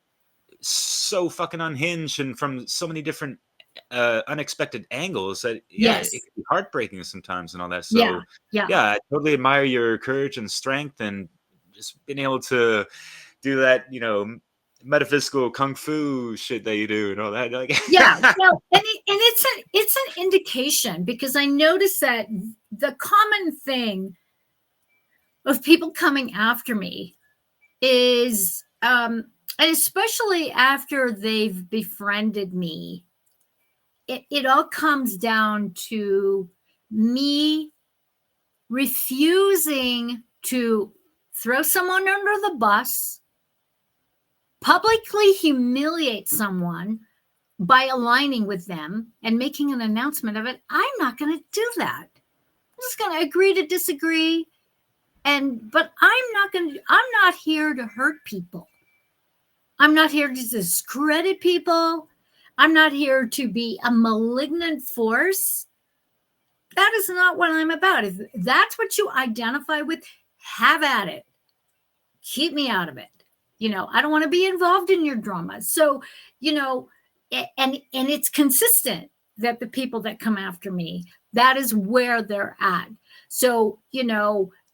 so fucking unhinged and from so many different unexpected angles that yeah, it Yes. can be heartbreaking sometimes and all that. Yeah. So Yeah. yeah, I totally admire your courage and strength and just being able to do that, metaphysical kung fu shit that you do and all that. Like Yeah. Well, and it's an indication, because I noticed that the common thing of people coming after me is, and especially after they've befriended me, it all comes down to me refusing to throw someone under the bus, publicly humiliate someone by aligning with them and making an announcement of it. I'm not going to do that. I'm just going to agree to disagree. But I'm not here to hurt people. I'm not here to discredit people. I'm not here to be a malignant force. That is not what I'm about. If that's what you identify with, have at it. Keep me out of it. I don't want to be involved in your drama. So, and it's consistent. that the people that come after me, that is where they're at. So,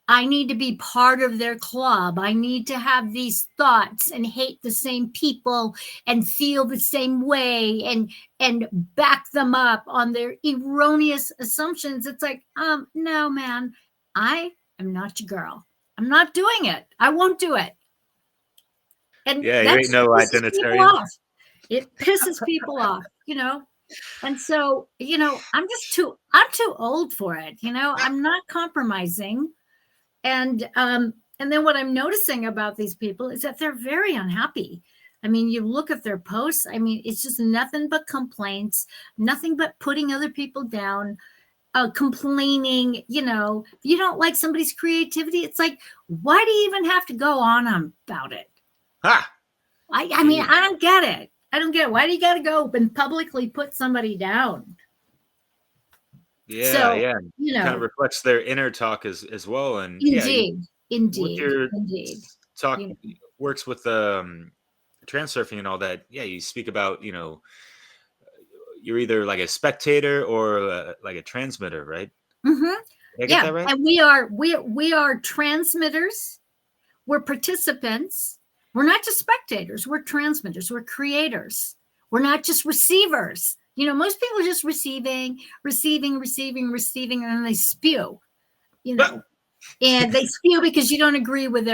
I need to be part of their club. I need to have these thoughts and hate the same people and feel the same way and back them up on their erroneous assumptions. It's like, no, man, I am not your girl. I'm not doing it. I won't do it. And Yeah, you that ain't no pisses people identitarian. off. It pisses people off, And so, I'm too old for it. I'm not compromising. And then what I'm noticing about these people is that they're very unhappy. I mean, you look at their posts, I mean, it's just nothing but complaints, nothing but putting other people down, complaining. You don't like somebody's creativity. It's like, why do you even have to go on about it? Ha! I mean, I don't get it. I don't get it. Why do you got to go and publicly put somebody down? Yeah, So, yeah. Kind of reflects their inner talk as well. And indeed, with your indeed. talk works with transurfing and all that. Yeah, you speak about, you're either like a spectator or like a transmitter, right? Mm-hmm. Did I get that right? And we are transmitters. We're participants. We're not just spectators. We're transmitters. We're creators. We're not just receivers. Most people are just receiving, and then they spew, and they spew because you don't agree with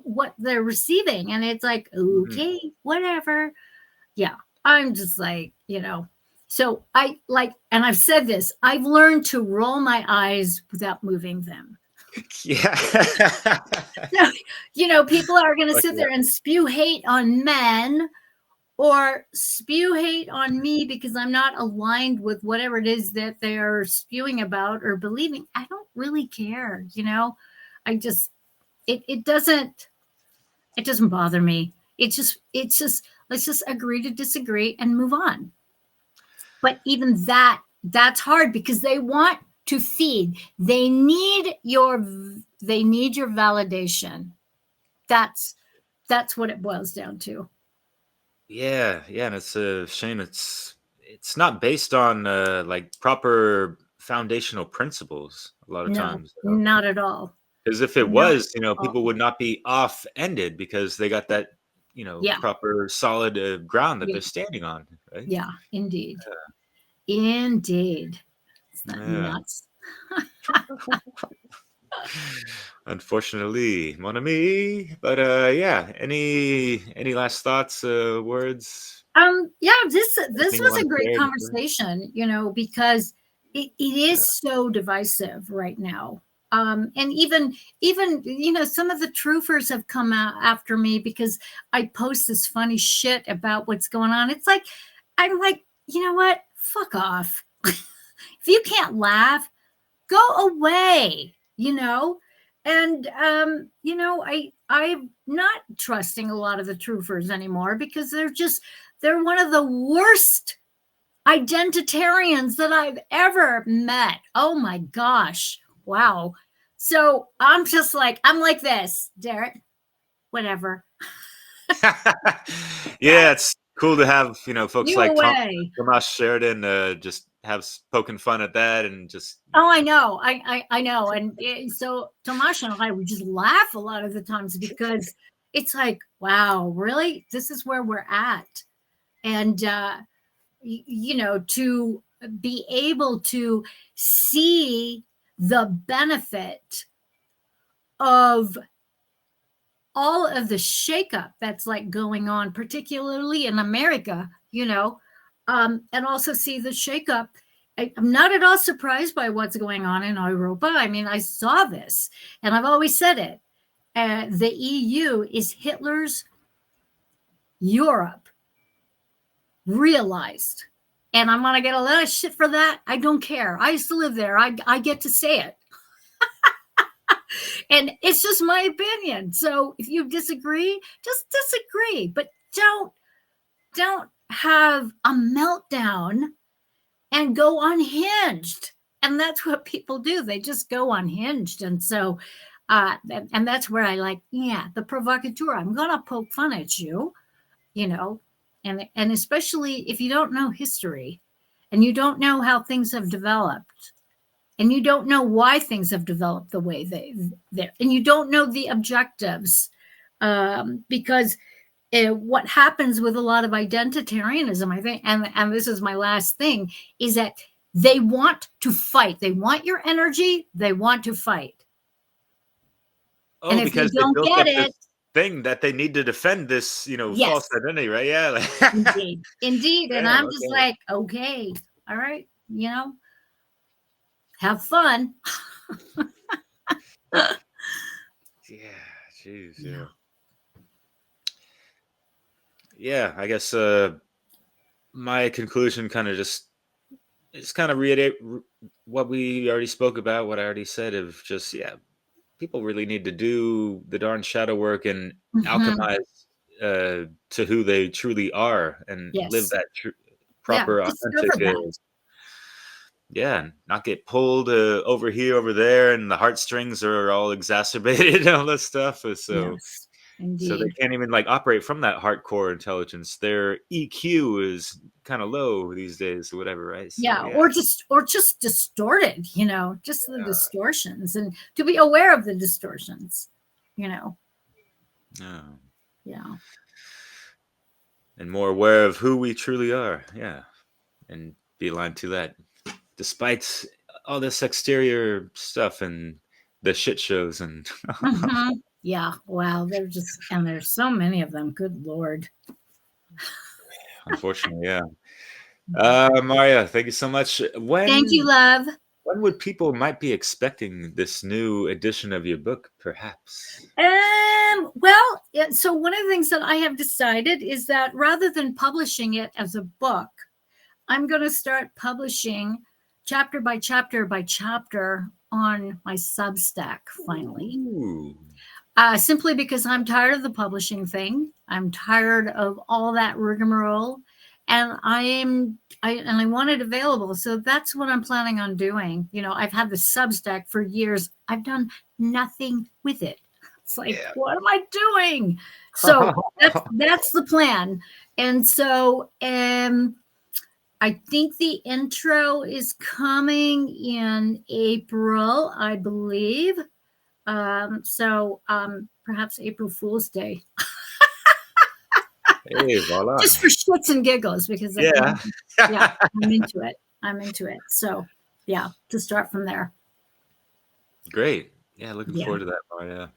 what they're receiving. And it's like, okay, whatever. Yeah. I'm just like, so I like, and I've said this, I've learned to roll my eyes without moving them. Yeah. People are going to sit there and spew hate on men or spew hate on me because I'm not aligned with whatever it is that they're spewing about or believing. I don't really care. I just, it doesn't bother me. It's just, let's just agree to disagree and move on. But even that's hard because they want to feed. They need your validation. That's what it boils down to. Yeah, and it's a shame it's not based on like proper foundational principles a lot of times. Not at all. Because if it was, people would not be off-ended because they got that, proper solid ground that they're standing on, right? Yeah, indeed. Indeed. It's not nuts. Unfortunately, mon ami. But any last thoughts, words? This was a great conversation, because it is so divisive right now. And even some of the truthers have come out after me because I post this funny shit about what's going on. It's like, I'm like, you know what? Fuck off. If you can't laugh, go away, And I'm not trusting a lot of the truthers anymore because they're one of the worst identitarians that I've ever met. Oh my gosh. Wow. So I'm like this, Derek. Whatever. Yeah, it's cool to have, folks You like away. Tomas Sheridan just have poking fun at that and just. Oh, I know. I know. And so Tomas and I would just laugh a lot of the times because it's like, wow, really? This is where we're at. And, to be able to see the benefit of all of the shakeup that's like going on, particularly in America, and also see the shakeup. I'm not at all surprised by what's going on in Europa. I mean, I saw this, and I've always said it. The EU is Hitler's Europe realized. And I'm going to get a lot of shit for that. I don't care. I used to live there. I get to say it. And it's just my opinion. So if you disagree, just disagree. But don't have a meltdown and go unhinged. And that's what people do. They just go unhinged. And so, and that's where I like, the provocateur. I'm going to poke fun at you, and especially if you don't know history. and you don't know how things have developed, and you don't know why things have developed the way and you don't know the objectives, because what happens with a lot of identitarianism, I think, and this is my last thing, is that they want to fight. They want your energy. They want to fight. Oh, And if they because they don't built get up this it, thing that they need to defend this, false yes, identity, right? Yeah. indeed, indeed. And Damn, I'm just okay. like, okay, all right, have fun. Yeah, jeez, Yeah. yeah. Yeah, I guess my conclusion kind of just reiterate what we already spoke about, what I already said, of just, yeah, people really need to do the darn shadow work and Mhm. alchemize to who they truly are and live Yes. that Yeah. proper, authentic, Discover that. yeah, and not get pulled over here, over there, and the heartstrings are all exacerbated and all this stuff. Yes. So they Indeed. can't even like operate from that hardcore intelligence. Their EQ is kind of low these days, or whatever, right? So Yeah. yeah, Or just distorted, just the distortions, and to be aware of the distortions, you know. yeah, Yeah. and more aware of who we truly are. Yeah, and be aligned to that, despite all this exterior stuff and the shit shows and Mhm. Yeah. Wow. And there's so many of them. Good Lord. unfortunately, yeah. Marja, thank you so much. Thank you, love. When would people might be expecting this new edition of your book, perhaps? Well, so one of the things that I have decided is that rather than publishing it as a book, I'm going to start publishing chapter by chapter by chapter on my Substack finally. Ooh. Simply because I'm tired of the publishing thing. I'm tired of all that rigmarole, and I want it available. So that's what I'm planning on doing. I've had the Substack for years. I've done nothing with it. It's like, Yeah. what am I doing? So that's the plan. And so I think the intro is coming in April, I believe. So perhaps April Fool's Day, Hey, voila. just for shits and giggles, because Yeah. yeah, I'm into it. So yeah, to start from there. Great. Yeah, looking Yeah. forward to that, Marja.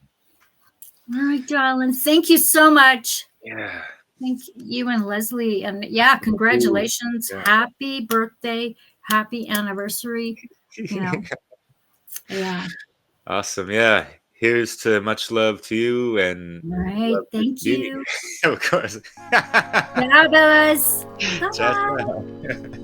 All right, darling. Thank you so much. Yeah. Thank you and Leslie. And yeah, congratulations. Yeah. Happy birthday. Happy anniversary. Yeah. Awesome. Yeah. Here's to much love to you and All right. love to the Thank community. you. Of course. Bye, Bellas. Ciao, Bye. ciao.